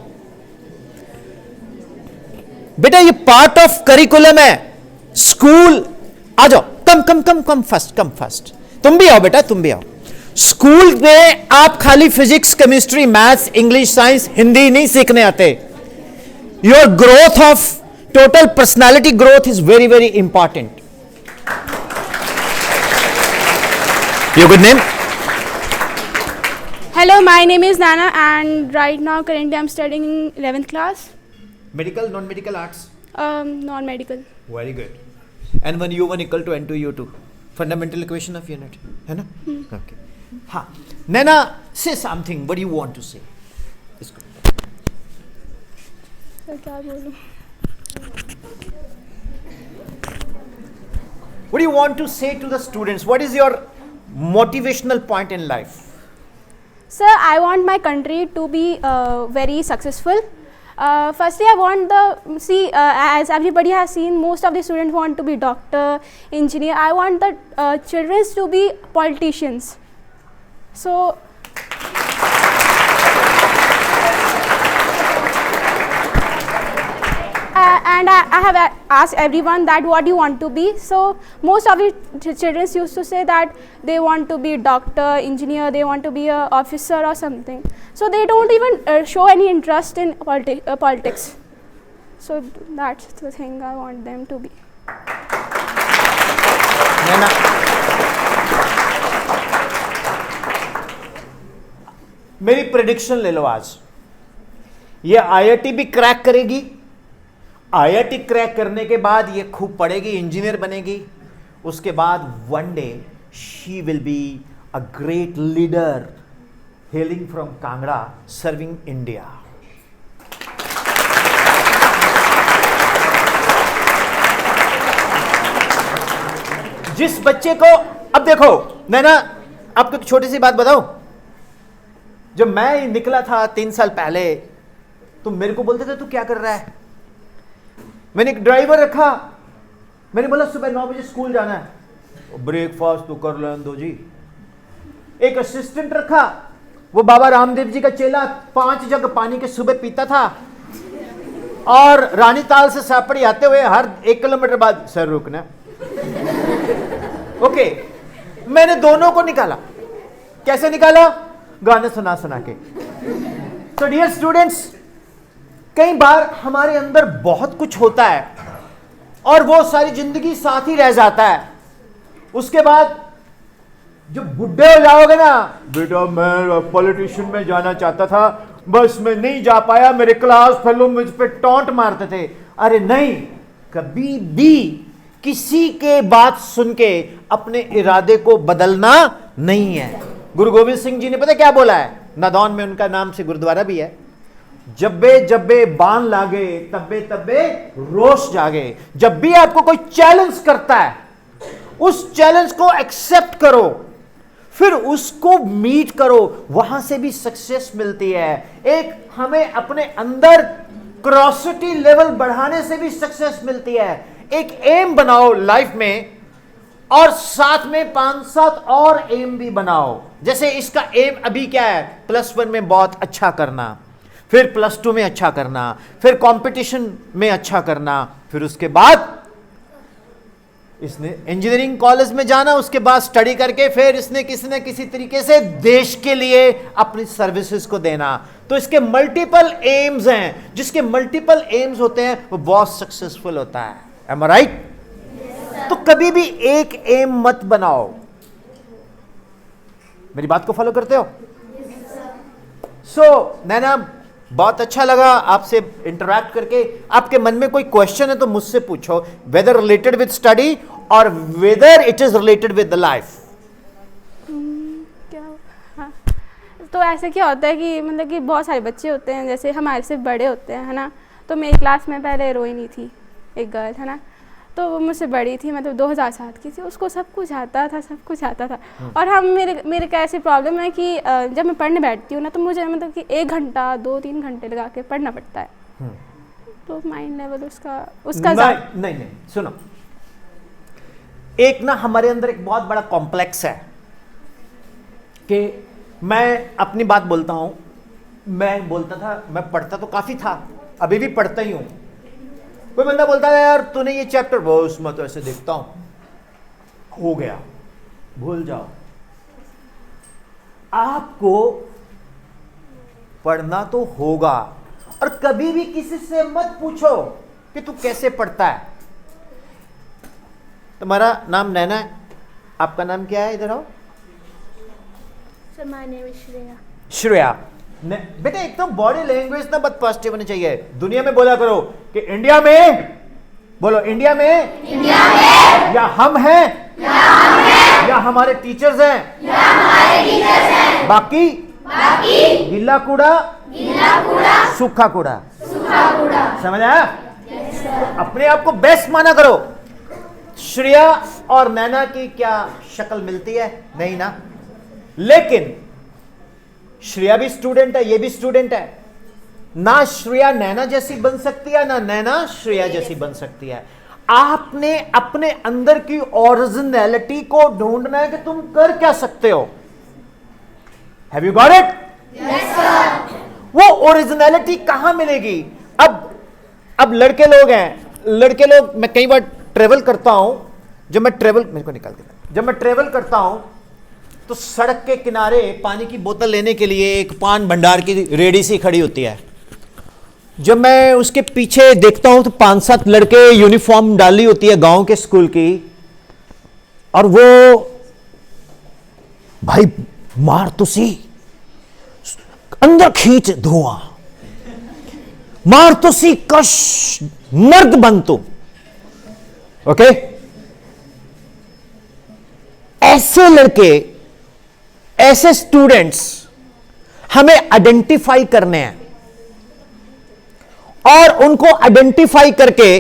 बेटा ये पार्ट ऑफ करिकुलम है, स्कूल आ जाओ, कम फर्स्ट। तुम भी आओ बेटा, तुम भी आओ। स्कूल में आप खाली physics, chemistry, maths, English, science, Hindi नहीं सीखने आते। Your growth of total personality growth is very very important. Your good name? Hello, my name is Nana, and right now currently I'm studying in 11th class. Medical, non-medical, arts? Non-medical. Very good. And when U1 equal to N2 U2, fundamental equation of unit, है ना? Okay. हाँ, Nana, say something. What do you want to say? इसको. तो क्या बोलूं? What do you want to say to the students? What is your motivational point in life? Sir, I want my country to be very successful. Firstly, I want as everybody has seen, most of the students want to be doctor, engineer. I want the children to be politicians. So, and I have asked everyone that what do you want to be. So most of the children used to say that they want to be doctor, engineer, they want to be a officer or something. So they don't even show any interest in politics. So that's the thing I want them to be. नैना, मेरी prediction ले लो आज, ये IIT भी crack करेगी, IIT crack करने के बाद ये खूब पढ़ेगी, इंजीनियर बनेगी, उसके बाद one day she will be a great leader hailing from Kangra serving India. जिस बच्चे को, अब देखो नैना, आपको एक छोटी सी बात बताऊं, जब मैं निकला था 3 साल पहले, तो मेरे को बोलते थे तू क्या कर रहा है. मैंने एक ड्राइवर रखा, मैंने बोला सुबह 9 बजे स्कूल जाना है, ब्रेकफास्ट तो कर लें दो जी. एक असिस्टेंट रखा, वो बाबा रामदेव जी का चेला, 5 जग पानी के सुबह पीता था, और रानी ताल से सापड़ी आते हुए हर 1 किलोमीटर बाद सर रुकना. ओके, मैंने दोनों को निकाला. कैसे निकाला? गाने सुना सुना के. तो डियर स्टूडेंट्स, कई बार हमारे अंदर बहुत कुछ होता है और वो सारी जिंदगी साथ ही रह जाता है. उसके बाद जब बुढ़े हो जाओगे ना, बेटा मैं पॉलिटिशियन में जाना चाहता था, बस मैं नहीं जा पाया, मेरे क्लास फेलो मुझ पे टॉन्ट मारते थे. अरे नहीं, कभी भी किसी के बात सुन के अपने इरादे को बदलना नहीं है. गुरु गोविंद सिंह जी ने पता क्या बोला है? नादौन में उनका नाम से गुरुद्वारा भी है. जब्बे जब्बे बाण लागे, तब्बे तब्बे रोष जागे. जब भी आपको कोई चैलेंज करता है, उस चैलेंज को एक्सेप्ट करो, फिर उसको मीट करो, वहां से भी सक्सेस मिलती है. एक हमें अपने अंदर क्रोसिटी लेवल बढ़ाने से भी सक्सेस मिलती है. एक एम बनाओ लाइफ में, और साथ में 5-7 और एम भी बनाओ. जैसे इसका एम अभी क्या है? +1 में बहुत अच्छा करना, फिर +2 में अच्छा करना, फिर कंपटीशन में अच्छा करना, फिर उसके बाद इसने इंजीनियरिंग कॉलेज में जाना, उसके बाद स्टडी करके फिर इसने किसी न किसी तरीके से देश के लिए अपनी सर्विसेज को देना. तो इसके मल्टीपल एम्स हैं. जिसके मल्टीपल एम्स होते हैं वो बहुत सक्सेसफुल होता है. Am I right? तो कभी भी एक एम मत बनाओ. मेरी बात को फॉलो करते हो? नैना, बहुत अच्छा लगा आपसे इंटरैक्ट करके. आपके मन में कोई क्वेश्चन है तो मुझसे पूछो, वेदर रिलेटेड विद स्टडी और whether it is related with the life. हाँ. तो ऐसे क्या होता है कि मतलब कि बहुत सारे बच्चे होते हैं, जैसे हमारे से बड़े होते हैं, है ना. तो मेरी क्लास में पहले रोहिणी थी, एक गर्ल, है ना. तो वो मुझसे बड़ी थी, मतलब 2007 की थी. उसको सब कुछ आता था, सब कुछ आता था. और हम मेरे का ऐसी प्रॉब्लम है कि जब मैं पढ़ने बैठती हूँ ना, तो मुझे मतलब कि 1 घंटा 2-3 घंटे लगा के पढ़ना पड़ता है. तो माइंड लेवल उसका नहीं, सुनो, एक ना हमारे अंदर एक बहुत बड़ा कॉम्प्लेक्स है कि मैं अपनी बात बोलता हूं. मैं बोलता था, मैं पढ़ता तो काफी था, अभी भी पढ़ता ही हूं. कोई बंदा बोलता है यार तूने ये चैप्टर, वो उसमें तो ऐसे देखता हूं, हो गया, भूल जाओ. आपको पढ़ना तो होगा, और कभी भी किसी से मत पूछो कि तू कैसे पढ़ता है. तुम्हारा नाम नैना है, आपका नाम क्या है? इधर आओ. Sir, my name is Shreya. Shreya, बेटा एकदम बॉडी लैंग्वेज ना बहुत पॉजिटिव होनी चाहिए. दुनिया में बोला करो कि इंडिया में, बोलो इंडिया में, या हम हैं, या हमारे टीचर्स हैं, बाकी गीला कूड़ा सूखा कूड़ा. समझ आया? अपने आप को बेस्ट माना करो. श्रेया और नैना की क्या शक्ल मिलती है? नहीं ना. लेकिन श्रेया भी स्टूडेंट है, ये भी स्टूडेंट है। ना श्रेया नैना जैसी बन सकती है, ना नैना श्रेया जैसी बन सकती है। आपने अपने अंदर की ओरिजिनलिटी को ढूंढना है कि तुम कर क्या सकते हो। Have you got it? Yes sir. वो ओरिजिनलिटी कहां मिलेगी? अब लड़के लोग हैं, लड़के लोग, मैं कई बार ट्रेवल करता हूं, जब मैं ट्रेवल करता हूं तो सड़क के किनारे पानी की बोतल लेने के लिए एक पान भंडार की रेडी सी खड़ी होती है। जब मैं उसके पीछे देखता हूं तो 5-7 लड़के यूनिफॉर्म डाली होती है गांव के स्कूल की, और वो भाई मार तो सी, अंदर खींच धुआं, मार तो सी, कश, मर्द बन तू। ओके, ऐसे लड़के, ऐसे स्टूडेंट्स हमें आइडेंटिफाई करने हैं, और उनको आइडेंटिफाई करके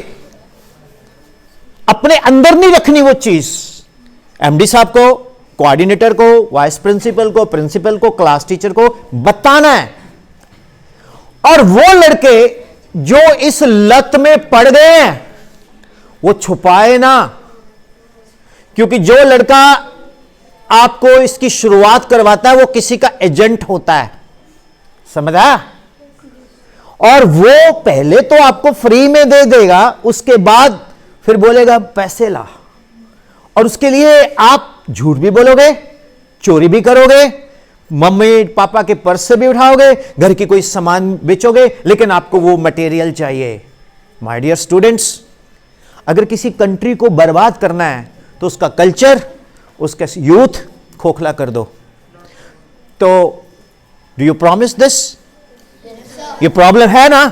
अपने अंदर नहीं रखनी वो चीज। एमडी साहब को, कोऑर्डिनेटर को, वाइस प्रिंसिपल को, प्रिंसिपल को, क्लास टीचर को बताना है। और वो लड़के जो इस लत में पड़ गए हैं वो छुपाए ना, क्योंकि जो लड़का आपको इसकी शुरुआत करवाता है वो किसी का एजेंट होता है, समझा? और वो पहले तो आपको फ्री में दे देगा, उसके बाद फिर बोलेगा पैसे ला, और उसके लिए आप झूठ भी बोलोगे, चोरी भी करोगे, मम्मी पापा के पर्स से भी उठाओगे, घर की कोई सामान बेचोगे, लेकिन आपको वो मटेरियल चाहिए। माय डियर स्टूडेंट्स, अगर किसी कंट्री को बर्बाद करना है तो उसका कल्चर, उसका यूथ खोखला कर दो। तो डू यू प्रॉमिस दिस? ये प्रॉब्लम है ना?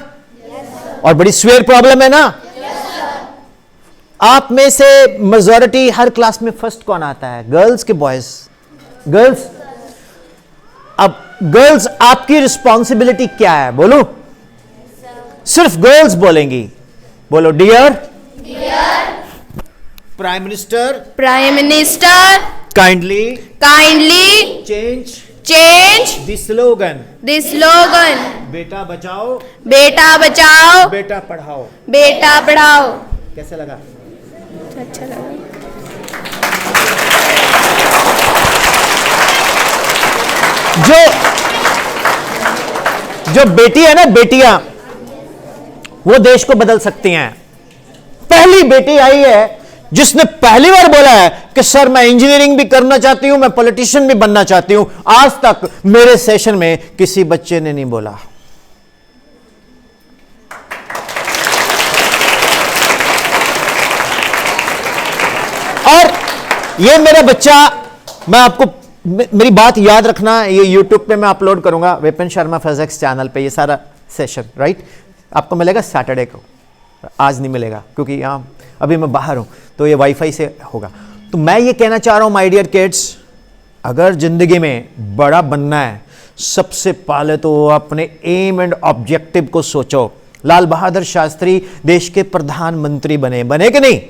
और बड़ी स्वेयर प्रॉब्लम है ना? आप में से मेजॉरिटी हर क्लास में फर्स्ट कौन आता है? गर्ल्स के बॉयज? गर्ल्स। अब गर्ल्स, आपकी रिस्पॉन्सिबिलिटी क्या है? बोलो। सिर्फ गर्ल्स बोलेंगी। बोलो, dear prime minister, kindly change the slogan, बेटा बचाओ, बेटा पढ़ाओ। कैसे लगा? अच्छा लगा। जो बेटी है ना, बेटियां वो देश को बदल सकती हैं। पहली बेटी आई है जिसने पहली बार बोला है कि सर मैं इंजीनियरिंग भी करना चाहती हूं, मैं पॉलिटिशियन भी बनना चाहती हूं। आज तक मेरे सेशन में किसी बच्चे ने नहीं बोला। और ये मेरा बच्चा, मैं आपको मेरी बात याद रखना, ये YouTube पे मैं अपलोड करूंगा, विपिन शर्मा फिजिक्स चैनल पे, ये सारा सेशन, राइट? आपको मिलेगा सैटरडे को, आज नहीं मिलेगा क्योंकि यहाँ अभी मैं बाहर हूं, तो ये वाईफाई से होगा। तो मैं ये कहना चाह रहा हूं माय डियर किड्स, अगर जिंदगी में बड़ा बनना है, सबसे पहले तो अपने एम एंड ऑब्जेक्टिव को सोचो। लाल बहादुर शास्त्री देश के प्रधानमंत्री बने कि नहीं?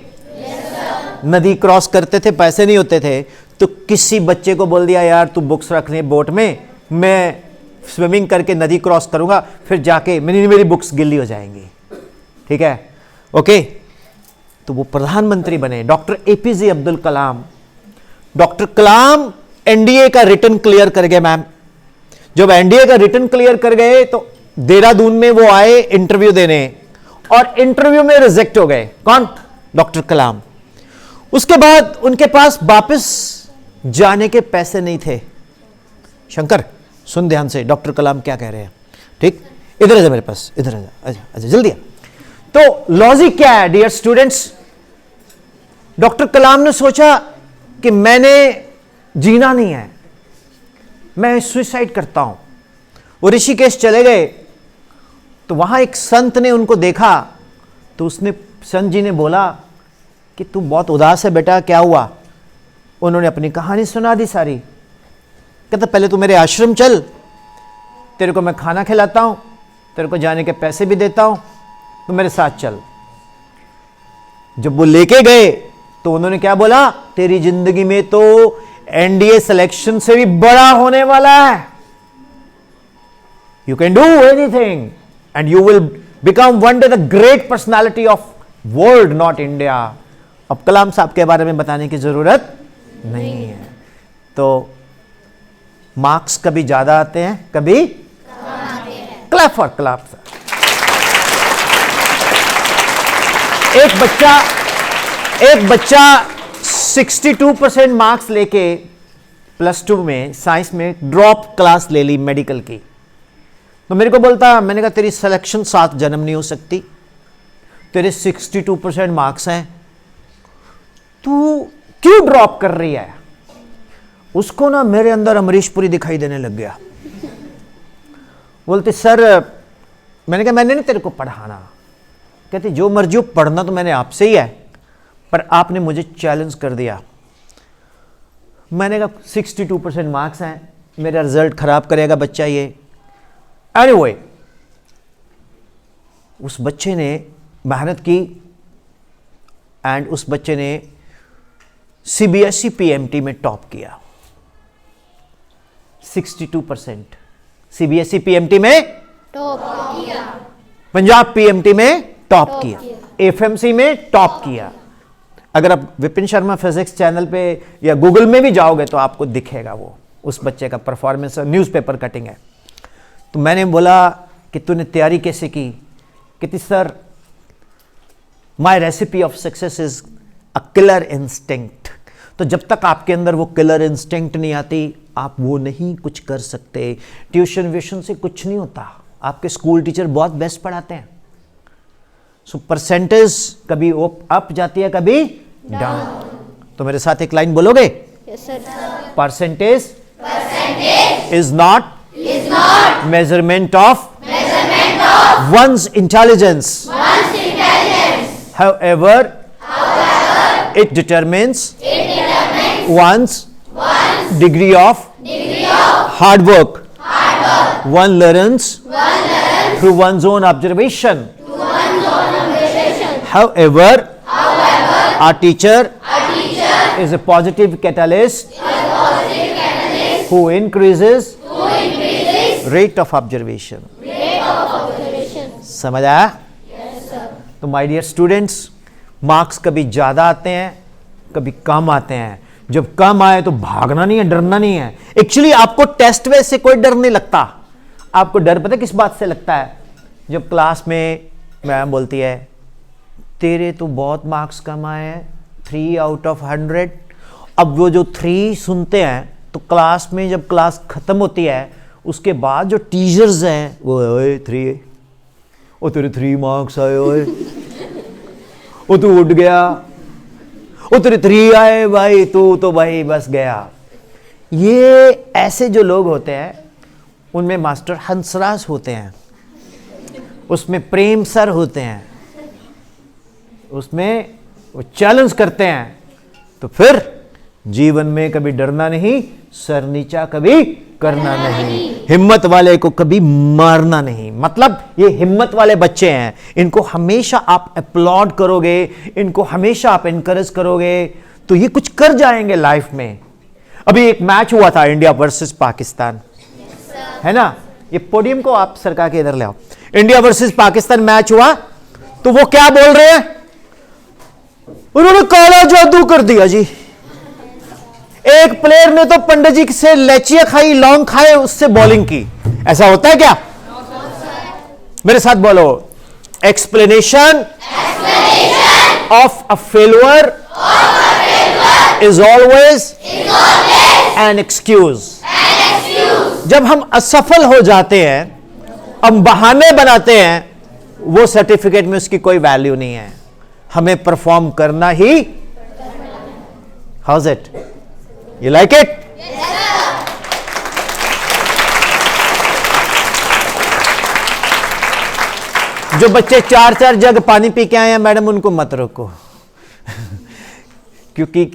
नदी क्रॉस करते थे, पैसे नहीं होते थे, तो किसी बच्चे को बोल दिया यार तू बुक्स रखने बोट में, मैं स्विमिंग करके नदी क्रॉस करूंगा, फिर जाके मेरी बुक्स गिल्ली हो जाएंगी, ठीक है? ओके, तो वो प्रधानमंत्री बने। Doctor APJ Abdul Kalam, doctor कलाम एनडीए का रिटन क्लियर कर गए मैम। जब एनडीए का रिटन क्लियर कर गए तो देहरादून में वो आए इंटरव्यू देने, और इंटरव्यू में रिजेक्ट हो गए। कौन? डॉक्टर कलाम। उसके बाद उनके पास वापस जाने के पैसे नहीं थे। शंकर सुन ध्यान से, डॉक्टर कलाम क्या कह रहे हैं, ठीक? इधर आ जा मेरे पास, इधर आ जा, आजा जल्दी आ। तो लॉजिक क्या है डियर स्टूडेंट्स? डॉक्टर कलाम ने सोचा कि मैंने जीना नहीं है, मैं सुसाइड करता हूं। वो ऋषिकेश चले गए, तो वहां एक संत ने उनको देखा, तो उसने, संत जी ने बोला कि तू बहुत उदास है बेटा, क्या हुआ? उन्होंने अपनी कहानी सुना दी सारी। कहता पहले तू मेरे आश्रम चल, तेरे को मैं खाना खिलाता हूं, तेरे को जाने के पैसे भी देता हूं, तो मेरे साथ चल। जब वो लेके गए तो उन्होंने क्या बोला? तेरी जिंदगी में तो एनडीए सिलेक्शन से भी बड़ा होने वाला है। You can do anything and you will become one day the great personality of world, not India. अब कलाम साहब के बारे में बताने की जरूरत नहीं है. तो मार्क्स कभी ज्यादा आते हैं, कभी क्लैप फॉर क्लैप. एक बच्चा 62% मार्क्स लेके +2 में साइंस में ड्रॉप क्लास ले ली मेडिकल की. तो मेरे को बोलता, मैंने कहा तेरी सिलेक्शन 7 जन्म नहीं हो सकती, तेरे 62% मार्क्स हैं, तू क्यों ड्रॉप कर रही है. उसको ना मेरे अंदर अमरीश पुरी दिखाई देने लग गया. बोलते सर, मैंने कहा मैंने नहीं तेरे को पढ़ाना. कहते जो मर्जी हो, पढ़ना तो मैंने आपसे ही है, पर आपने मुझे चैलेंज कर दिया. मैंने कहा 62% मार्क्स हैं, मेरा रिजल्ट खराब करेगा बच्चा ये. एनीवे, उस बच्चे ने मेहनत की एंड उस बच्चे ने CBSE PMT में टॉप किया. 62% CBSE PMT में टॉप किया, पंजाब PMT में टॉप किया, FMC में टॉप किया. अगर आप विपिन शर्मा फिजिक्स चैनल पे या गूगल में भी जाओगे तो आपको दिखेगा वो उस बच्चे का परफॉर्मेंस. न्यूज़पेपर कटिंग है. तो मैंने बोला कि तूने तैयारी कैसे की. कहती sir, my recipe of success is a killer instinct. तो जब तक आपके अंदर वो किलर इंस्टिंक्ट नहीं आती, आप वो नहीं कुछ कर सकते. ट्यूशन व्यूशन से कुछ नहीं होता. आपके स्कूल टीचर बहुत बेस्ट पढ़ाते हैं. सो परसेंटेज कभी अप जाती है, कभी डाउन. तो मेरे साथ एक लाइन बोलोगे? Percentage is not measurement of one's intelligence. However, it determines one's degree of hard work. One learns through one's own observation. However, our teacher is a positive catalyst who increases rate of observation. समझ आया? तो my dear students, marks कभी ज्यादा आते हैं, कभी कम आते हैं. जब कम आए तो भागना नहीं है, डरना नहीं है. एक्चुअली आपको टेस्ट में से कोई डर नहीं लगता. आपको डर पता किस बात से लगता है? जब क्लास में मैम बोलती है तेरे तो बहुत मार्क्स कम आए हैं, 3 out of 100. अब वो जो 3 सुनते हैं तो क्लास में जब क्लास खत्म होती है उसके बाद जो टीचर्स हैं वो, ओए 3, ओ तेरे 3 मार्क्स आए, ओए ओ तू उठ गया, ओ तेरे 3 आए भाई, तू तो भाई बस गया. ये ऐसे जो लोग होते हैं उनमें मास्टर हंसराज होते हैं, उसमें प्रेम सर होते हैं, उसमें वो चैलेंज करते हैं. तो फिर जीवन में कभी डरना नहीं, सर नीचा कभी करना नहीं, हिम्मत वाले को कभी मारना नहीं. मतलब ये हिम्मत वाले बच्चे हैं, इनको हमेशा आप अपलॉड करोगे, इनको हमेशा आप एनकरेज करोगे तो ये कुछ कर जाएंगे लाइफ में. अभी एक मैच हुआ था इंडिया वर्सेस पाकिस्तान, है ना? ये पोडियम को आप सरका के इधर ले आओ. इंडिया वर्सेस पाकिस्तान मैच हुआ तो वो क्या बोल रहे हैं? उन्होंने काला जादू कर दिया जी. एक प्लेयर ने तो पंडित जी से लेचिया खाई, लौंग खाए, उससे बॉलिंग की. ऐसा होता है क्या? मेरे साथ बोलो, explanation of a failure is always an excuse. जब हम असफल हो जाते हैं, हम बहाने बनाते हैं, वो सर्टिफिकेट में उसकी कोई वैल्यू नहीं है. हमें परफॉर्म करना ही. How's it? You like it? Yes, sir. जो बच्चे 4-4 जग पानी पी के आए हैं मैडम, उनको मत रोको. क्योंकि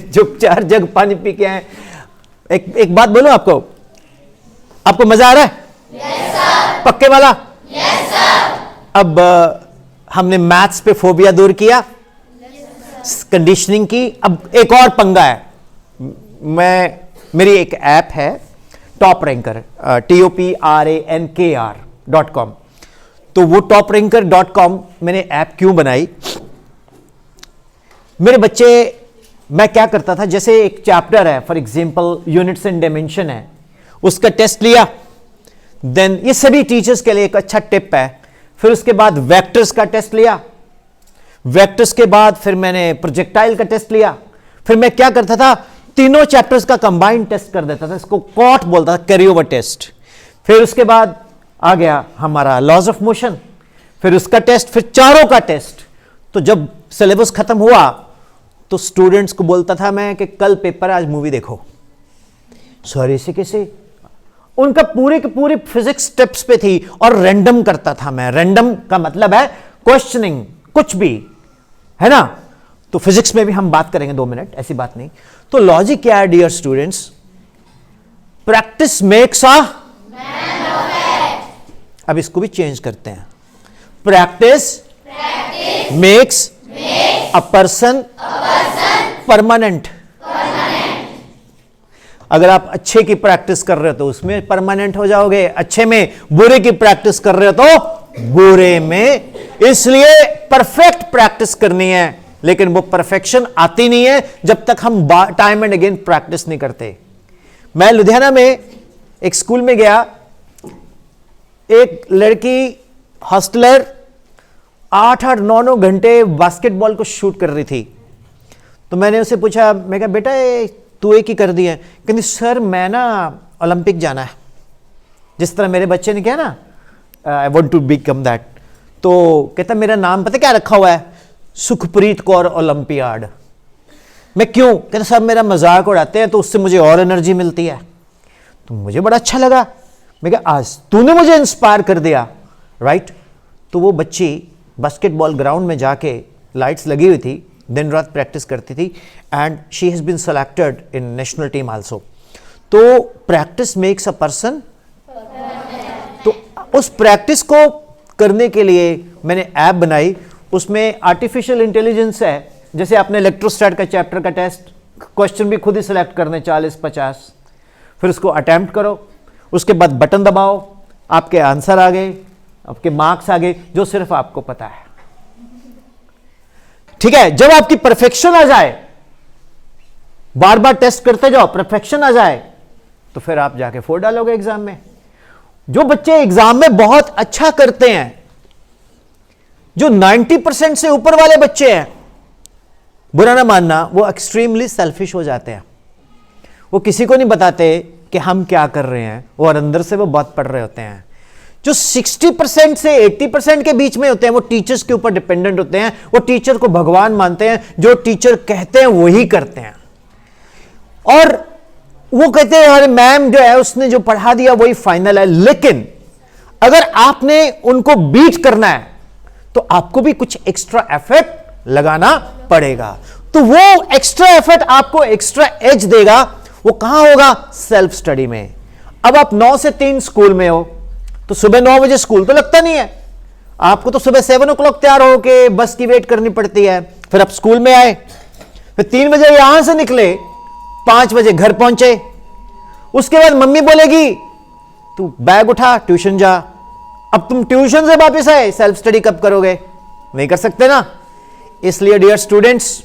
जो 4 जग पानी पी के आए. एक बात बोलूं आपको मजा आ रहा है? Yes, sir. पक्के वाला? Yes, sir. अब हमने मैथ्स पे फोबिया दूर किया, कंडीशनिंग की. अब एक और पंगा है. मेरी एक ऐप है टॉपरैंकर TOPRANKR.com। तो वो topränker.com मैंने ऐप क्यों बनाई? मेरे बच्चे, मैं क्या करता था, जैसे एक चैप्टर है for example units and dimension है, उसका टेस्ट लिया, देन ये सभी टीचर्स के लिए एक अच्छा टिप है। फिर उसके बाद वेक्टर्स का टेस्ट लिया, वेक्टर्स के बाद फिर मैंने प्रोजेक्टाइल का टेस्ट लिया। फिर मैं क्या करता था, तीनों चैप्टर्स का कंबाइंड टेस्ट कर देता था, इसको कॉट बोलता था, कैरी ओवर टेस्ट। फिर उसके बाद आ गया हमारा लॉज ऑफ मोशन, फिर उसका टेस्ट, फिर चारों का टेस्ट। तो जब सिलेबस खत्म हुआ तो स्टूडेंट्स को बोलता था मैं कि कल पेपर है, आज मूवी देखो। सर ऐसे कैसे? उनका पूरे के पूरे फिजिक्स स्टेप्स पे थी और रैंडम करता था मैं। रैंडम का मतलब है क्वेश्चनिंग, कुछ भी, है ना? तो फिजिक्स में भी हम बात करेंगे 2 मिनट, ऐसी बात नहीं। तो लॉजिक क्या है dear students? Practice makes a man perfect. अब इसको भी चेंज करते हैं, practice makes a person permanent. अगर आप अच्छे की प्रैक्टिस कर रहे हो तो उसमें परमानेंट हो जाओगे, अच्छे में बुरे की प्रैक्टिस कर रहे हो तो बुरे में। इसलिए परफेक्ट प्रैक्टिस करनी है, लेकिन वो परफेक्शन आती नहीं है जब तक हम टाइम एंड अगेन प्रैक्टिस नहीं करते। मैं लुधियाना में एक स्कूल में गया, एक लड़की हॉस्टलर 8-8, 9-9 घंटे बास्केटबॉल को शूट कर रही थी। तो मैंने उसे पूछा, मैं कहा बेटा तू एक ही कर दी है? कहती सर मैं ना ओलंपिक जाना है, जिस तरह मेरे बच्चे ने किया ना, I want to become that. तो कहता मेरा नाम पता क्या रखा हुआ है? सुखप्रीत कौर ओलंपियाड। मैं क्यों? कहता सर मेरा मजाक उड़ाते हैं तो उससे मुझे और एनर्जी मिलती है। तो मुझे बड़ा अच्छा लगा, मैं कहा आज तूने मुझे इंस्पायर कर दिया, राइट? तो वो बच्ची बास्केटबॉल ग्राउंड में जाके, लाइट्स लगी हुई थी, दिन रात प्रैक्टिस करती थी, and she has been selected in national team also. तो प्रैक्टिस मेक्स अ पर्सन। तो उस प्रैक्टिस को करने के लिए मैंने ऐप बनाई, उसमें आर्टिफिशियल इंटेलिजेंस है। जैसे आपने इलेक्ट्रोस्टैट का चैप्टर का टेस्ट, क्वेश्चन भी खुद ही सिलेक्ट करने 40-50, फिर उसको अटेम्प्ट करो, उसके बाद बटन दबाओ, आपके आंसर आ गए, आपके मार्क्स आ गए, जो सिर्फ आपको पता है। ठीक है, जब आपकी परफेक्शन आ जाए, बार बार टेस्ट करते जाओ, परफेक्शन आ जाए, तो फिर आप जाके 4 डालोगे एग्जाम में। जो बच्चे एग्जाम में बहुत अच्छा करते हैं, जो 90% से ऊपर वाले बच्चे हैं, बुरा ना मानना, वो एक्सट्रीमली सेल्फिश हो जाते हैं। वो किसी को नहीं बताते कि हम क्या कर रहे हैं, और अंदर से वो बहुत पढ़ रहे होते हैं। जो 60% से 80% के बीच में होते हैं, वो टीचर्स के ऊपर डिपेंडेंट होते हैं, वो टीचर को भगवान मानते हैं, जो टीचर कहते हैं वही करते हैं। और वो कहते हैं अरे मैम जो है उसने जो पढ़ा दिया वही फाइनल है। लेकिन अगर आपने उनको बीट करना है तो आपको भी कुछ एक्स्ट्रा एफर्ट लगाना पड़ेगा। तो वो एक्स्ट्रा एफर्ट आपको एक्स्ट्रा एज देगा। वो कहां होगा? सेल्फ स्टडी में। अब आप 9 से 3 स्कूल में हो, तो सुबह 9 बजे स्कूल तो लगता नहीं है आपको, तो सुबह 7 o'clock तैयार हो के बस की वेट करनी पड़ती है। फिर आप स्कूल में आए, फिर 3 बजे यहां से निकले, 5 बजे घर पहुंचे। उसके बाद मम्मी बोलेगी तू बैग उठा, ट्यूशन जा। अब तुम ट्यूशन से वापस आए, सेल्फ स्टडी कब करोगे? नहीं कर सकते ना। इसलिए dear students,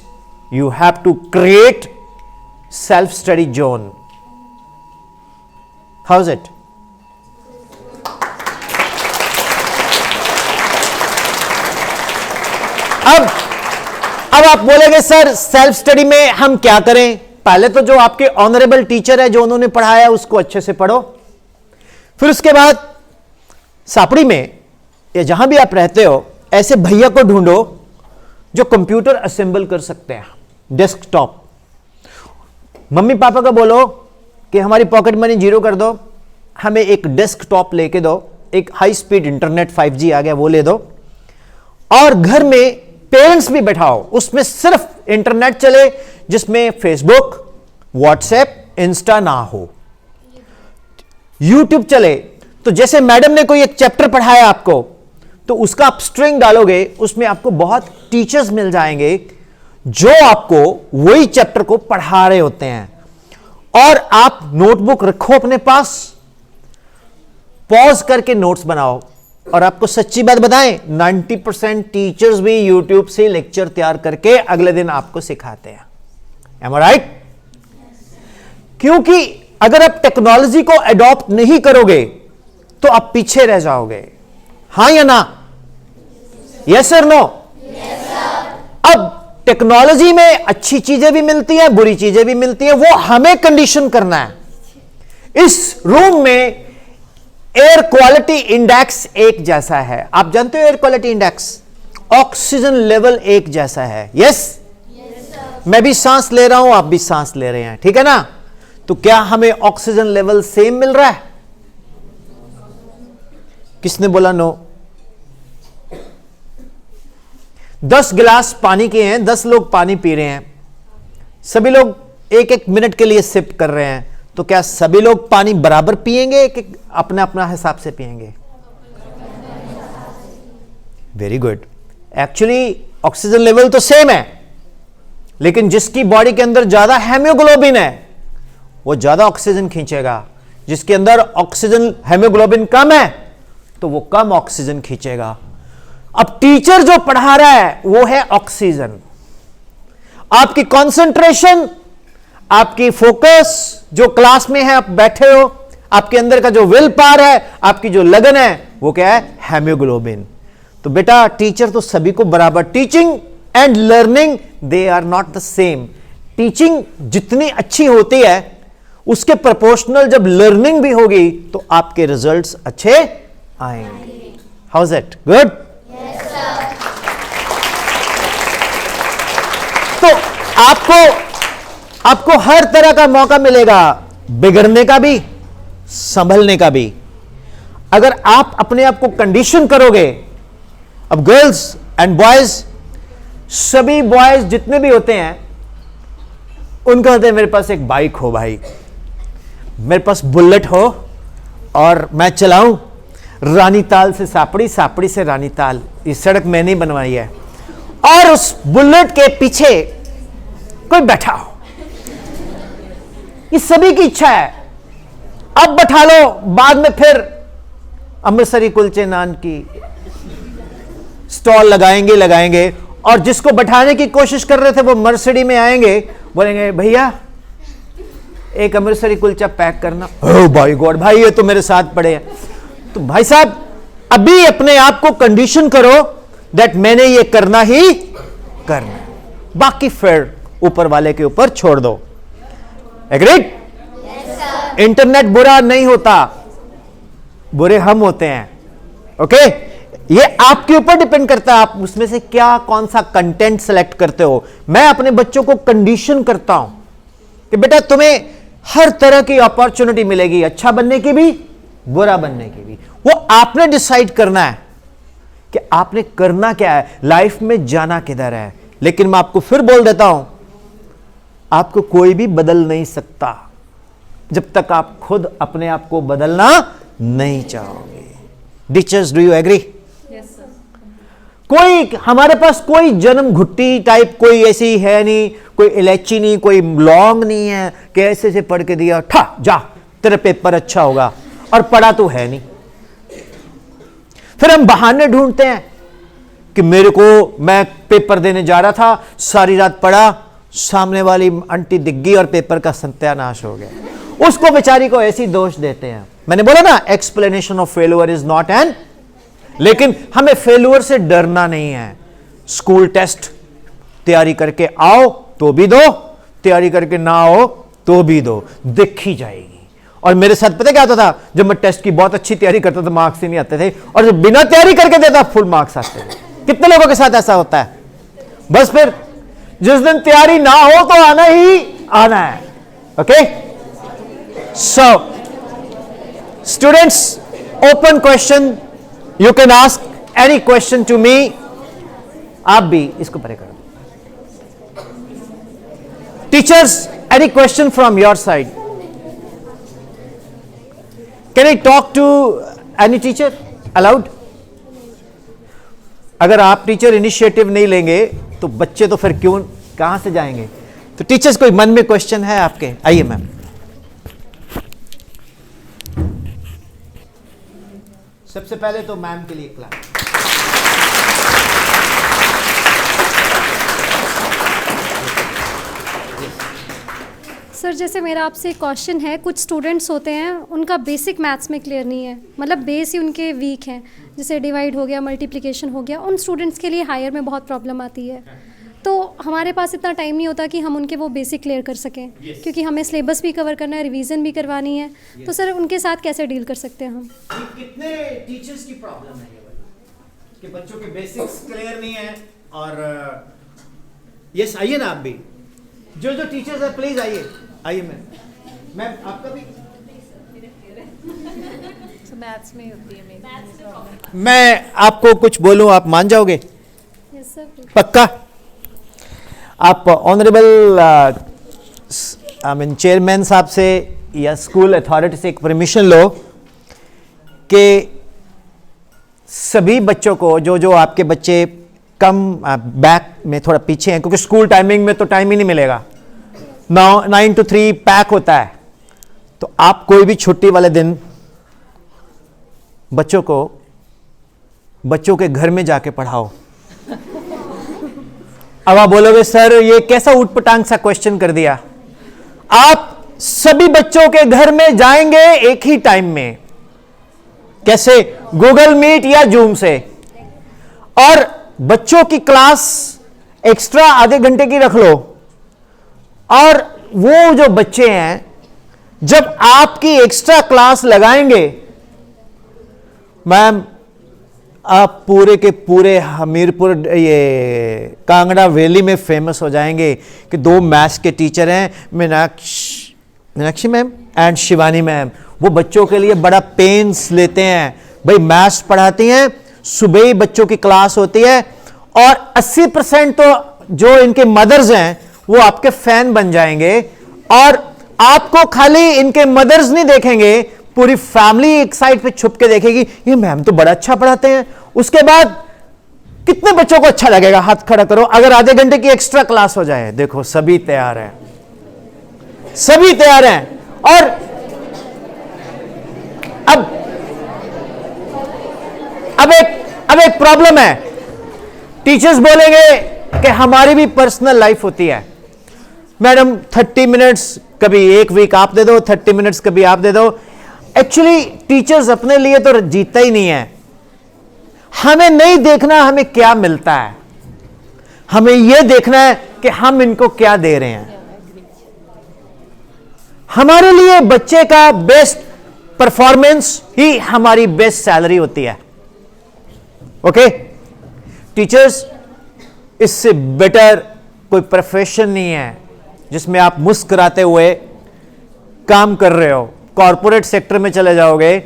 you have to create self study zone. How is it? अब आप बोलेंगे सर सेल्फ स्टडी में हम क्या करें? पहले तो जो आपके ऑनरेबल टीचर है, जो उन्होंने पढ़ाया उसको अच्छे से पढ़ो। फिर उसके बाद सापड़ी में या जहां भी आप रहते हो, ऐसे भैया को ढूंढो जो कंप्यूटर असेंबल कर सकते हैं, डेस्कटॉप। मम्मी पापा को बोलो कि हमारी पॉकेट मनी 0 कर दो, हमें एक डेस्कटॉप लेके दो, एक हाई स्पीड इंटरनेट 5G आ गया वो ले दो, और घर में पेरेंट्स भी बैठाओ, उसमें सिर्फ इंटरनेट चले, जिसमें फेसबुक, व्हाट्सएप, इंस्टा ना हो, यूट्यूब चले। तो जैसे मैडम ने कोई एक चैप्टर पढ़ाया आपको, तो उसका आप स्ट्रिंग डालोगे, उसमें आपको बहुत टीचर्स मिल जाएंगे जो आपको वही चैप्टर को पढ़ा रहे होते हैं। और आप नोटबुक रखो अपने पास, पॉज करके नोट्स बनाओ। और आपको सच्ची बात बताएं, 90% टीचर्स भी यूट्यूब से लेक्चर तैयार करके अगले दिन आपको सिखाते हैं। Am I right? क्योंकि अगर आप टेक्नोलॉजी को अडॉप्ट नहीं करोगे तो आप पीछे रह जाओगे। हां या ना? यस और नो? अब टेक्नोलॉजी में अच्छी चीजें भी मिलती हैं, बुरी चीजें भी मिलती हैं, वो हमें कंडीशन करना है। इस रूम में एयर क्वालिटी इंडेक्स एक जैसा है। आप जानते हो air quality index? Oxygen level एक जैसा है। यस? मैं भी सांस ले रहा हूं, आप भी सांस ले रहे हैं, ठीक है ना? तो क्या हमें ऑक्सीजन लेवल सेम मिल रहा है? किसने बोला नो? 10 गिलास पानी के हैं, 10 लोग पानी पी रहे हैं, सभी लोग एक एक मिनट के लिए सिप कर रहे हैं, तो क्या सभी लोग पानी बराबर पिएंगे कि अपना अपना हिसाब से पिएंगे? Very good. Actually oxygen level तो सेम है, लेकिन जिसकी बॉडी के अंदर ज्यादा हेमोग्लोबिन है वो ज्यादा ऑक्सीजन खींचेगा, जिसके अंदर ऑक्सीजन हेमोग्लोबिन कम है तो वो कम ऑक्सीजन खींचेगा। अब टीचर जो पढ़ा रहा है वो है ऑक्सीजन। आपकी कंसंट्रेशन, आपकी फोकस जो क्लास में है, आप बैठे हो, आपके अंदर का जो विल पावर है, आपकी जो लगन है, वो क्या है? हेमोग्लोबिन। तो बेटा टीचर तो सभी को बराबर, teaching and learning they are not the same. Teaching जितनी अच्छी होती है उसके प्रोपोर्शनल जब लर्निंग भी होगी तो आपके रिजल्ट्स अच्छे आएंगे। How is it? गुड? तो आपको हर तरह का मौका मिलेगा, बिगड़ने का भी, संभलने का भी, अगर आप अपने आप को कंडीशन करोगे। अब गर्ल्स एंड बॉयज, सभी बॉयज जितने भी होते हैं उनका होता है मेरे पास एक बाइक हो भाई, मेरे पास बुलेट हो और मैं चलाऊं रानीताल से सापड़ी, सापड़ी से रानीताल, ये सड़क मैंने ही बनवाई है, और उस बुलेट के पीछे कोई बैठा हो। ये सभी की इच्छा है। अब बैठा लो, बाद में फिर अमृतसरी कुलचे नान की स्टॉल लगाएंगे, और जिसको बैठाने की कोशिश कर रहे थे वो मर्सिडी में आएंगे, बोलेंगे भैया एक अमृतसरी कुलचा पैक करना। ओह भाई गॉड, भाई ये तो मेरे साथ पड़े हैं। तो भाई साहब अभी अपने आप को कंडीशन करो दैट मैंने ये करना ही करना, बाकी फिर ऊपर वाले के ऊपर छोड़ दो। एग्रीड? इंटरनेट बुरा नहीं होता, बुरे हम होते हैं। ओके? ये आपके ऊपर डिपेंड करता है, आप उसमें से क्या, कौन सा कंटेंट सेलेक्ट करते हो। मैं अपने बच्चों को कंडीशन करता हूं कि बेटा तुम्हें हर तरह की अपॉर्चुनिटी मिलेगी, अच्छा बनने की भी, बुरा बनने की भी। वो आपने डिसाइड करना है कि आपने करना क्या है, लाइफ में जाना किधर है। लेकिन मैं आपको फिर बोल देता हूं, आपको कोई भी बदल नहीं सकता जब तक आप खुद अपने आप को बदलना नहीं चाहोगे। Teachers, do you agree? कोई हमारे पास कोई जन्म घुट्टी टाइप कोई ऐसी है नहीं, कोई इलायची नहीं, कोई लौंग नहीं है कि ऐसे से पढ़ के दिया ठा जा तेरा पेपर अच्छा होगा, और पढ़ा तो है नहीं। फिर हम बहाने ढूंढते हैं कि मेरे को, मैं पेपर देने जा रहा था, सारी रात पढ़ा, सामने वाली आंटी दिख गई और पेपर का सत्यानाश हो गया। उसको बेचारी को ऐसी दोष देते हैं। मैंने बोला ना, explanation of failure is not an. लेकिन हमें फेल्यूर से डरना नहीं है। स्कूल टेस्ट तैयारी करके आओ तो भी दो, तैयारी करके ना आओ तो भी दो, देखी जाएगी। और मेरे साथ पता क्या होता था, जब मैं टेस्ट की बहुत अच्छी तैयारी करता था मार्क्स ही नहीं आते थे, और जब बिना तैयारी करके देता फुल मार्क्स आते थे। कितने लोगों के साथ ऐसा होता है? बस फिर जिस दिन तैयारी ना हो तो आना ही आना है। Okay? So students, open question, you can ask any question to me. आप भी इसको परे करो। Teachers, any question from your side? Can I talk to any teacher? Allowed? अगर आप टीचर इनिशिएटिव नहीं लेंगे तो बच्चे तो फिर क्यों, कहां से जाएंगे? तो टीचर्स, कोई मन में क्वेश्चन है आपके? आइए मैम। सबसे पहले तो मैम के लिए क्लास। सर जैसे मेरा आपसे क्वेश्चन है, कुछ स्टूडेंट्स होते हैं उनका बेसिक मैथ्स में क्लियर नहीं है, मतलब बेस ही उनके वीक हैं, जैसे डिवाइड हो गया, मल्टीप्लिकेशन हो गया, उन स्टूडेंट्स के लिए हायर में बहुत प्रॉब्लम आती है। तो हमारे पास इतना टाइम नहीं होता कि हम उनके वो बेसिक क्लियर कर सकें, क्योंकि हमें सिलेबस भी कवर करना है, रिवीजन भी करवानी है। तो सर उनके साथ कैसे डील कर सकते हैं हम? कितने टीचर्स की प्रॉब्लम है ये वाली कि बच्चों के बेसिक्स क्लियर नहीं है? और यस आइए ना आप भी, जो जो टीचर्स है प्लीज आइए, आइए मैम आपका भी। मैथ्स में होती है मेरी। मैं आपको कुछ बोलूं आप मान जाओगे? Yes sir. पक्का? आप ऑनरेबल आई मीन चेयरमैन साहब से या स्कूल अथॉरिटी से एक परमिशन लो कि सभी बच्चों को, जो जो आपके बच्चे कम बैक में थोड़ा पीछे हैं, क्योंकि स्कूल टाइमिंग में तो टाइम ही नहीं मिलेगा, 9 to 3 पैक होता है, तो आप कोई भी छुट्टी वाले दिन बच्चों के घर में जाके पढ़ाओ। अब आप बोलोगे सर ये कैसा ऊटपटांग सा क्वेश्चन कर दिया। आप सभी बच्चों के घर में जाएंगे एक ही टाइम में, कैसे? गूगल मीट या जूम से, और बच्चों की क्लास एक्स्ट्रा आधे घंटे की रख लो, और वो जो बच्चे हैं जब आपकी एक्स्ट्रा क्लास लगाएंगे, मैम आप पूरे के पूरे हमीरपुर ये कांगड़ा वैली में फेमस हो जाएंगे कि 2 मैथ्स के टीचर हैं, Meenakshi ma'am and Shivani ma'am, वो बच्चों के लिए बड़ा पेन्स लेते हैं। भाई मैथ्स पढ़ाती हैं, सुबह ही बच्चों की क्लास होती है, और 80% तो जो इनके मदर्स हैं वो आपके फैन बन जाएंगे, और आपको खाली इनके मदर्स नहीं देखेंगे, पूरी फैमिली एक साइड पे छुप के देखेगी, ये मैम तो बड़ा अच्छा पढ़ाते हैं। उसके बाद कितने बच्चों को अच्छा लगेगा? हाथ खड़ा करो अगर आधे घंटे की एक्स्ट्रा क्लास हो जाए। देखो सभी तैयार हैं, सभी तैयार हैं। और अब एक प्रॉब्लम है, टीचर्स बोलेंगे कि हमारी भी पर्सनल लाइफ होती है, मैडम 30 मिनट्स कभी एक वीक आप दे दो, 30 मिनट्स कभी आप दे दो। एक्चुअली टीचर्स अपने लिए तो जीता ही नहीं है। हमें नहीं देखना हमें क्या मिलता है, हमें यह देखना है कि हम इनको क्या दे रहे हैं। हमारे लिए बच्चे का बेस्ट परफॉर्मेंस ही हमारी बेस्ट सैलरी होती है। ओके टीचर्स, इससे बेटर कोई प्रोफेशन नहीं है जिसमें आप मुस्कुराते हुए काम कर रहे हो। कॉर्पोरेट सेक्टर में चले जाओगे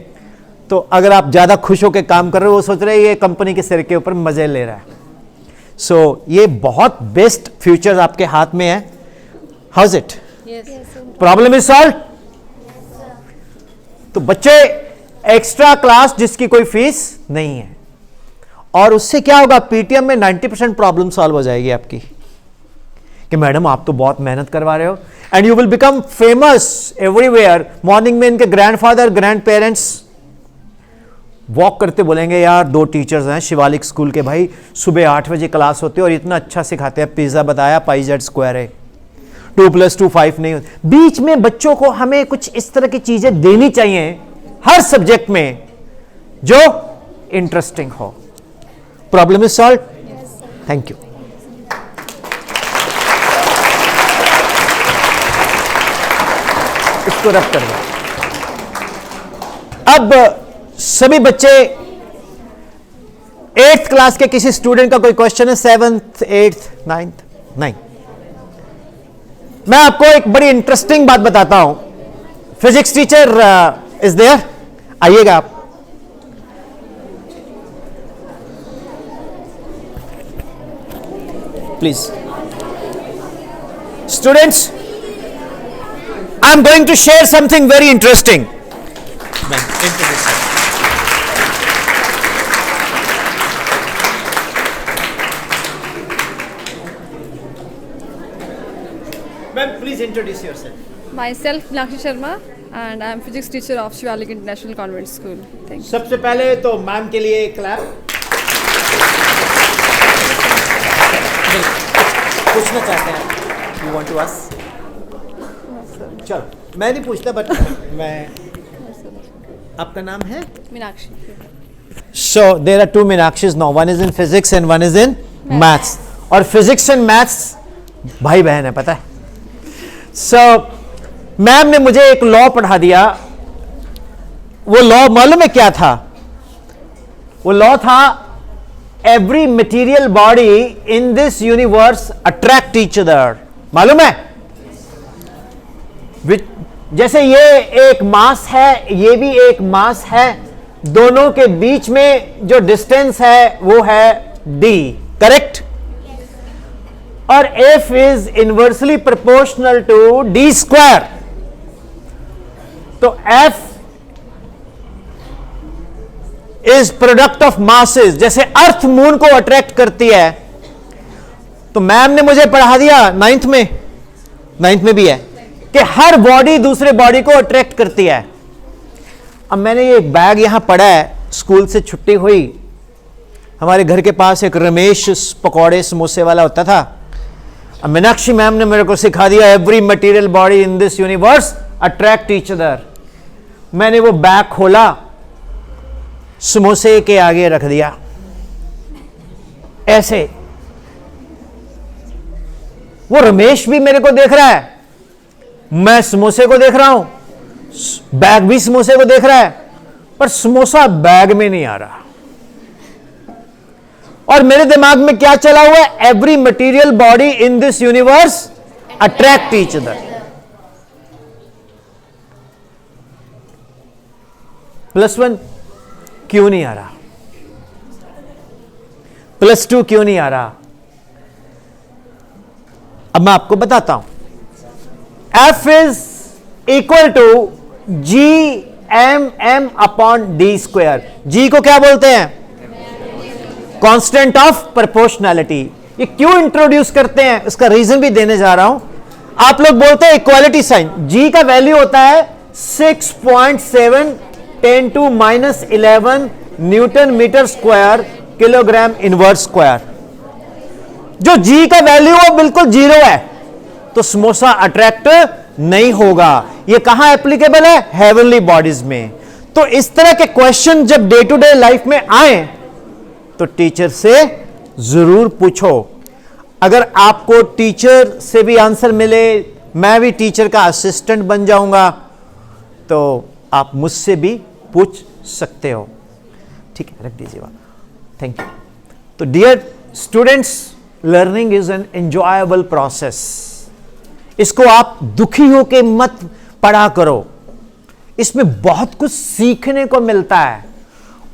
तो अगर आप ज्यादा खुश होकर काम कर रहे हो, वो सोच रहे हैं ये कंपनी के सिर के ऊपर मजे ले रहा है। सो ये बहुत बेस्ट फ्यूचर आपके हाथ में है। How's it? Problem is solve. तो बच्चे एक्स्ट्रा क्लास जिसकी कोई फीस नहीं है, और उससे क्या होगा, पीटीएम में 90% प्रॉब्लम सॉल्व हो जाएगी आपकी कि मैडम आप तो बहुत मेहनत करवा रहे हो, and you will become famous everywhere. Morning में इनके ग्रैंडफादर ग्रैंड पेरेंट्स वॉक करते बोलेंगे यार 2 टीचर्स हैं शिवालिक स्कूल के, भाई सुबह 8 बजे क्लास होती है और इतना अच्छा सिखाते हैं, पिज्जा बताया पाई जेड स्क्वायर है, 2+2 5 नहीं होती। बीच में बच्चों को हमें कुछ इस तरह की चीजें देनी चाहिए हर सब्जेक्ट में जो इंटरेस्टिंग हो। Problem is solve. Thank you. इसको रख कर दो। अब सभी बच्चे 8th क्लास के किसी स्टूडेंट का कोई क्वेश्चन है? 7th 8th 9th? नहीं। मैं आपको एक बड़ी इंटरेस्टिंग बात बताता हूं। फिजिक्स टीचर इज देयर, आइएगा आप। Please students, I am going to share something very interesting. Ma'am, please introduce yourself. Myself, Meenakshi Sharma. and I'm physics teacher of Shivalik International Convent School. Thank you. सबसे पहले तो ma'am के लिए clap. पूछना चाहते हैं, यू वांट टू आस्क? चलो मैं नहीं पूछता, बट मैं, आपका नाम है? Meenakshi. So there are two Meenakshis now. One is in physics and one is in maths. और physics and maths भाई बहन है, पता है? So मैम ने मुझे एक लॉ पढ़ा दिया। वो लॉ मालूम है क्या था? वो लॉ था every material body in this universe attract each other. मालूम है? जैसे ये एक मास है, ये भी एक मास है, दोनों के बीच में जो डिस्टेंस है वो है d, करेक्ट? और F is inversely proportional to d square. तो F is product of masses. जैसे अर्थ मून को अट्रैक्ट करती है, तो मैम ने मुझे पढ़ा दिया नाइन्थ में भी है कि हर बॉडी दूसरे बॉडी को अट्रैक्ट करती है। अब मैंने ये एक बैग यहां पड़ा है, स्कूल से छुट्टी हुई, हमारे घर के पास एक रमेश पकौड़े समोसे वाला होता था। अब मीनाक्षी मैम ने मेरे को सिखा दिया every material body in this universe attract each other. मैंने वो बैग खोला, समोसे के आगे रख दिया ऐसे। वो रमेश भी मेरे को देख रहा है, मैं समोसे को देख रहा हूं, बैग भी समोसे को देख रहा है, पर समोसा बैग में नहीं आ रहा। और मेरे दिमाग में क्या चला हुआ है? Every material body in this universe attract each other. +1 क्यों नहीं आ रहा? +2 क्यों नहीं आ रहा? अब मैं आपको बताता हूं। F is equal to GMM upon D square. G को क्या बोलते हैं? Constant of proportionality. ये क्यों इंट्रोड्यूस करते हैं, इसका रीजन भी देने जा रहा हूं। आप लोग बोलते हैं इक्वालिटी साइन। G का वैल्यू होता है 6.7 10⁻⁻11 newton metre square kilogram inverse square. जो G का वैल्यू वो बिल्कुल 0 है, तो समोसा अट्रैक्ट नहीं होगा। ये कहां एप्लीकेबल है? हेवनली बॉडीज में। तो इस तरह के क्वेश्चन जब डे टू डे लाइफ में आए तो टीचर से जरूर पूछो। अगर आपको टीचर से भी आंसर मिले, मैं भी टीचर का असिस्टेंट बन जाऊंगा, तो आप मुझसे भी पूछ सकते हो। ठीक है, रख दीजिए बात। Thank you. तो dear students, learning is an enjoyable process. इसको आप दुखी होके मत पढ़ा करो, इसमें बहुत कुछ सीखने को मिलता है।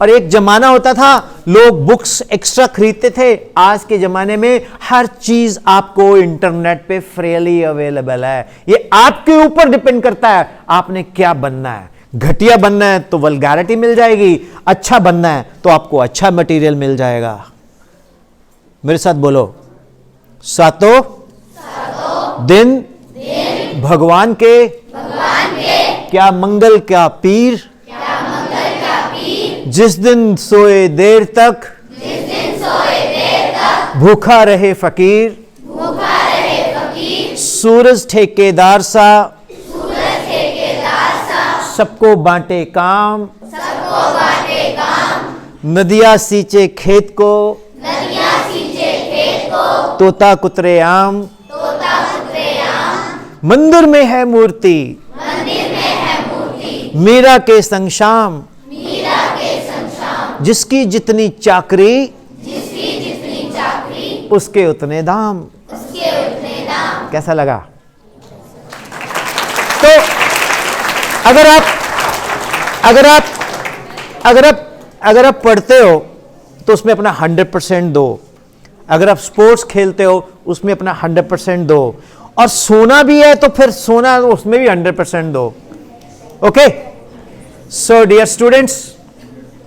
और एक जमाना होता था लोग बुक्स एक्स्ट्रा खरीदते थे, आज के जमाने में हर चीज आपको इंटरनेट पे फ्रीली अवेलेबल है। ये आपके ऊपर डिपेंड करता है आपने क्या बनना है। घटिया बनना है तो वल्गैरिटी मिल जाएगी, अच्छा बनना है तो आपको अच्छा मटेरियल मिल जाएगा। मेरे साथ बोलो, सातों दिन भगवान के क्या मंगल क्या पीर, जिस दिन सोए देर तक भूखा रहे फकीर, सूरज ठेकेदार सा सबको बांटे काम, नदियां सींचे खेत को तोता कुतरे आम, मंदिर में है मूर्ति मीरा के संग शाम, जिसकी जितनी चाकरी उसके उतने दाम। कैसा लगा? तो अगर आप पढ़ते हो तो उसमें अपना 100% दो, अगर आप स्पोर्ट्स खेलते हो उसमें अपना 100% दो, और सोना भी है तो फिर सोना उसमें भी 100% दो। ओके, सो डियर स्टूडेंट्स,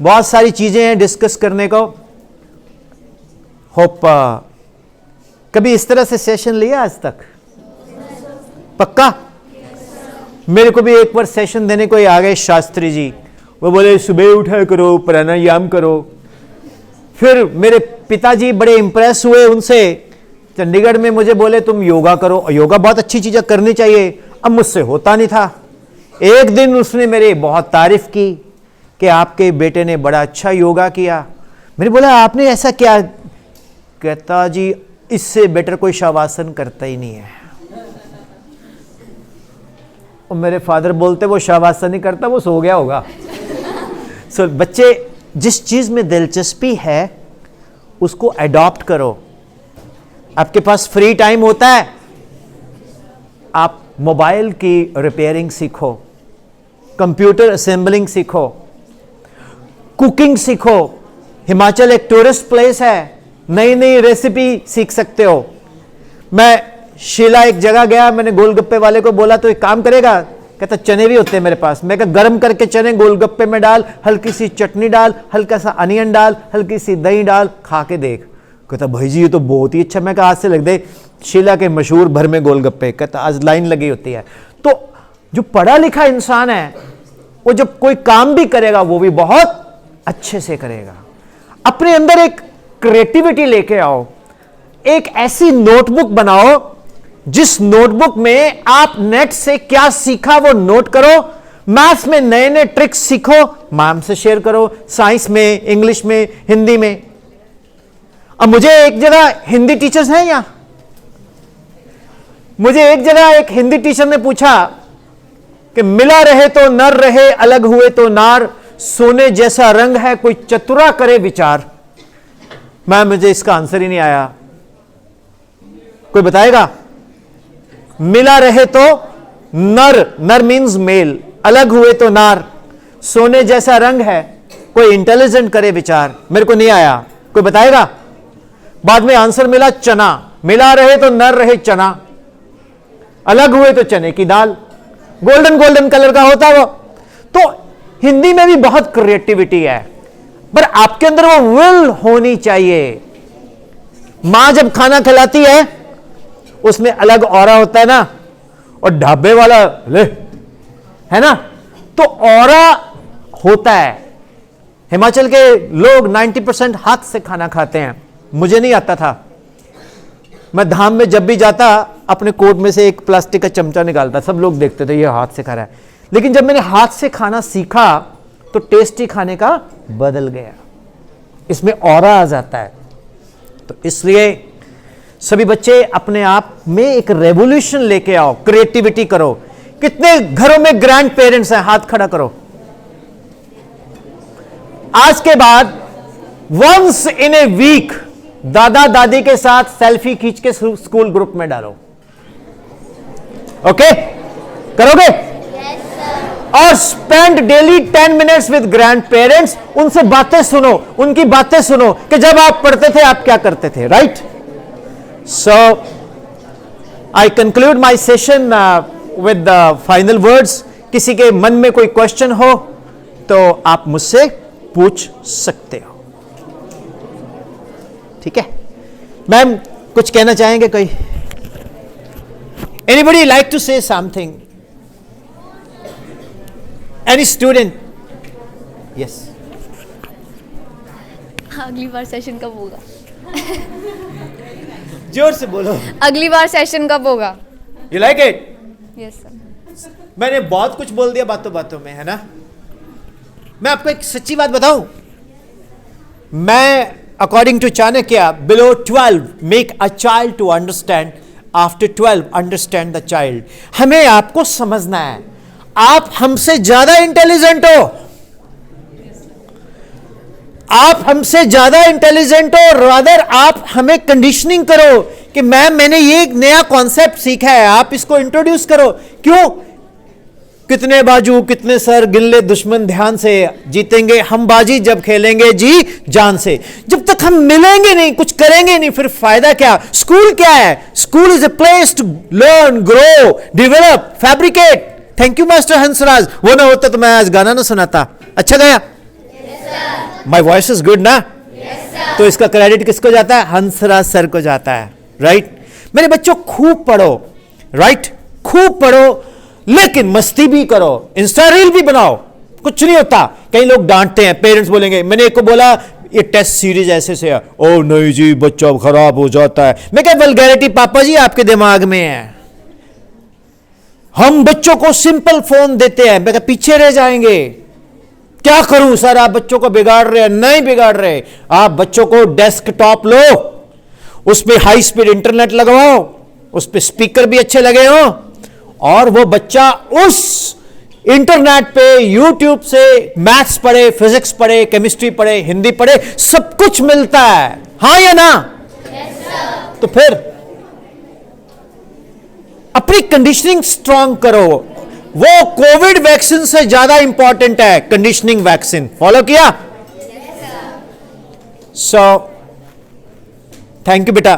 बहुत सारी चीजें हैं डिस्कस करने को। होप कभी इस तरह से सेशन लिया आज तक? पक्का? मेरे को भी एक बार सेशन देने को ही आ गए शास्त्री जी, वो बोले सुबह उठा करो, प्राणायाम करो। फिर मेरे पिताजी बड़े इंप्रेस हुए उनसे, चंडीगढ़ में मुझे बोले तुम योगा करो, योगा बहुत अच्छी चीज़ें करनी चाहिए। अब मुझसे होता नहीं था। एक दिन उसने मेरी बहुत तारीफ की कि आपके बेटे ने बड़ा अच्छा योगा किया। मैंने बोला आपने ऐसा क्या? कहता जी इससे बेटर कोई शवासन करता ही नहीं है। और मेरे फादर बोलते वो शवासन नहीं करता, वो सो गया होगा। सो बच्चे जिस चीज में दिलचस्पी है उसको अडॉप्ट करो। आपके पास फ्री टाइम होता है, आप मोबाइल की रिपेयरिंग सीखो, कंप्यूटर असेंबलिंग सीखो, कुकिंग सीखो। हिमाचल एक टूरिस्ट प्लेस है, नई नई रेसिपी सीख सकते हो। मैं शीला एक जगह गया, मैंने गोलगप्पे वाले को बोला तो एक काम करेगा? कहता चने भी होते हैं मेरे पास। मैं कहा गर्म करके चने गोलगप्पे में डाल, हल्की सी चटनी डाल, हल्का सा अनियन डाल, हल्की सी दही डाल, खा के देख। कहता भाई जी ये तो बहुत ही अच्छा। मैं कहा आज से लग दे शीला के मशहूर भर में गोलगप्पे। कहता आज लाइन लगी होती है। तो जो पढ़ा लिखा इंसान है वो जब कोई काम भी करेगा वो भी बहुत अच्छे से करेगा। अपने अंदर एक क्रिएटिविटी लेके आओ, एक ऐसी नोटबुक बनाओ जिस नोटबुक में आप नेट से क्या सीखा वो नोट करो। मैथ्स में नए नए ट्रिक्स सीखो, मैम से शेयर करो, साइंस में, इंग्लिश में, हिंदी में। अब मुझे एक जगह हिंदी टीचर्स हैं यहां, मुझे एक जगह एक हिंदी टीचर ने पूछा कि मिला रहे तो नर रहे, अलग हुए तो नार, सोने जैसा रंग है कोई चतुरा करे विचार। मैम मुझे इसका आंसर ही नहीं आया, कोई बताएगा? मिला रहे तो नर, नर मीन्स मेल, अलग हुए तो नार, सोने जैसा रंग है कोई इंटेलिजेंट करे विचार। मेरे को नहीं आया, कोई बताएगा? बाद में आंसर मिला चना, मिला रहे तो नर रहे चना, अलग हुए तो चने की दाल, गोल्डन गोल्डन कलर का होता वो। तो हिंदी में भी बहुत क्रिएटिविटी है, पर आपके अंदर वो विल होनी चाहिए। मां जब खाना खिलाती है उसमें अलग ऑरा होता है ना, और ढाबे वाला ले है ना, तो ऑरा होता है। हिमाचल के लोग 90% हाथ से खाना खाते हैं, मुझे नहीं आता था। मैं धाम में जब भी जाता अपने कोट में से एक प्लास्टिक का चमचा निकालता, सब लोग देखते थे ये हाथ से खा रहा है। लेकिन जब मैंने हाथ से खाना सीखा तो टेस्टी खाने का बदल गया, इसमें ऑरा आ जाता है। तो इसलिए सभी बच्चे अपने आप में एक रेवोल्यूशन लेके आओ, क्रिएटिविटी करो। कितने घरों में ग्रैंड पेरेंट्स हैं? हाथ खड़ा करो। आज के बाद वंस इन ए वीक दादा दादी के साथ सेल्फी खींच के स्कूल ग्रुप में डालो। ओके करोगे? और spend daily 10 minutes with grand parents. उनसे बातें सुनो, उनकी बातें सुनो कि जब आप पढ़ते थे आप क्या करते थे, right? So I conclude my session with the final words. किसी के मन में कोई क्वेश्चन हो तो आप मुझसे पूछ सकते हो, ठीक है? मैम कुछ कहना चाहेंगे कोई? Anybody like to say something? Any student? Yes. अगली बार सेशन कब होगा? जोर से बोलो। अगली बार सेशन कब होगा? You like it? Yes sir. मैंने बहुत कुछ बोल दिया बातों बातों में, है ना? मैं आपको एक सच्ची बात बताऊं, मैं according to Chanakya below 12 make a child to understand, after 12 understand the child. हमें आपको समझना है, आप हमसे ज्यादा इंटेलिजेंट हो, आप हमसे ज्यादा इंटेलिजेंट हो, रादर आप हमें कंडीशनिंग करो कि मैंने ये एक नया कॉन्सेप्ट सीखा है, आप इसको इंट्रोड्यूस करो। क्यों? कितने बाजू कितने सर, गिन ले दुश्मन ध्यान से, जीतेंगे हम बाजी जब खेलेंगे जी जान से। जब तक हम मिलेंगे नहीं, कुछ करेंगे नहीं, फिर फायदा क्या? स्कूल क्या है? School is a place to learn, grow, develop, fabricate. Thank you master Hansraj, वो ना होता तो मैं आज गाना ना सुनाता। अच्छा गया? माई वॉइस इज गुड ना? तो इसका क्रेडिट किसको जाता है? हंसराज सर को जाता है, राइट? मेरे बच्चों खूब पढ़ो, राइट? खूब पढ़ो, लेकिन मस्ती भी करो, इंस्टा रील भी बनाओ, कुछ नहीं होता। कई लोग डांटते हैं, पेरेंट्स बोलेंगे, मैंने एक को बोला ये टेस्ट सीरीज ऐसे से है, ओ नहीं जी बच्चा खराब हो जाता है। मैं क्या, वल्गैरिटी पापा जी आपके दिमाग में है। हम बच्चों को सिंपल फोन देते हैं, मैं क्या पीछे रह जाएंगे। क्या करूं सर, आप बच्चों को बिगाड़ रहे हैं। नहीं बिगाड़ रहे, आप बच्चों को डेस्कटॉप लो, उस पर हाई स्पीड इंटरनेट लगवाओ, उस पर स्पीकर भी अच्छे लगे हो, और वो बच्चा उस इंटरनेट पे यूट्यूब से मैथ्स पढ़े, फिजिक्स पढ़े, केमिस्ट्री पढ़े, हिंदी पढ़े, सब कुछ मिलता है। हाँ या ना? yes, तो फिर अपनी कंडीशनिंग स्ट्रांग करो। वो कोविड वैक्सीन से ज्यादा इंपॉर्टेंट है कंडीशनिंग वैक्सीन। फॉलो किया? सो थैंक यू बेटा,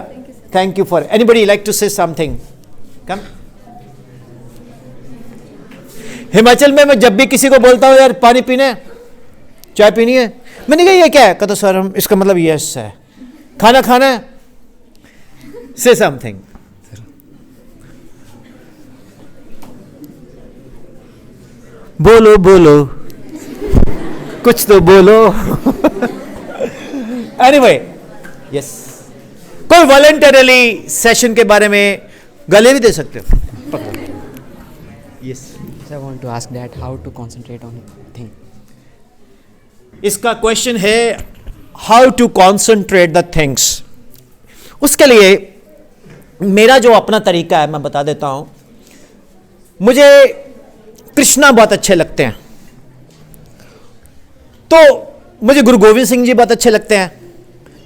thank you for. Anybody like to say something? Come. Himachal में मैं जब भी किसी को बोलता हूं यार पानी पीना है, चाय पीनी है, मैंने कहा ये क्या है, कहता सर हम इसका मतलब यस है। खाना खाना है, से समथिंग। बोलो बोलो, कुछ तो बोलो। एनीवे, यस, कोई वॉलंटरली सेशन के बारे में गले भी दे सकते हो। Yes, I want to ask that how to concentrate on thing. इसका क्वेश्चन है how to concentrate the things. उसके लिए मेरा जो अपना तरीका है मैं बता देता हूं। मुझे कृष्णा बहुत अच्छे लगते हैं, तो मुझे गुरु गोविंद सिंह जी बहुत अच्छे लगते हैं,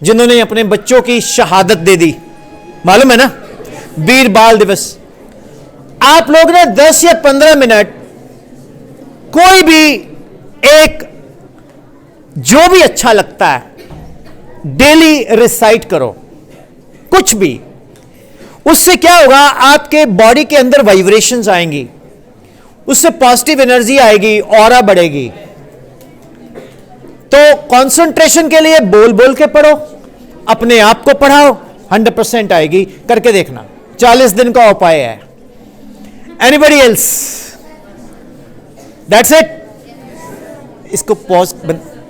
जिन्होंने अपने बच्चों की शहादत दे दी, मालूम है ना, वीर बाल दिवस। आप लोग ने 10 या 15 मिनट कोई भी एक जो भी अच्छा लगता है डेली रिसाइट करो, कुछ भी। उससे क्या होगा, आपके बॉडी के अंदर वाइब्रेशंस आएंगी, उससे पॉजिटिव एनर्जी आएगी, ऑरा बढ़ेगी। तो कंसंट्रेशन के लिए बोल बोल के पढ़ो, अपने आप को पढ़ाओ, 100% आएगी। करके देखना, 40 दिन का उपाय है। Anybody else? That's it. इसको पॉज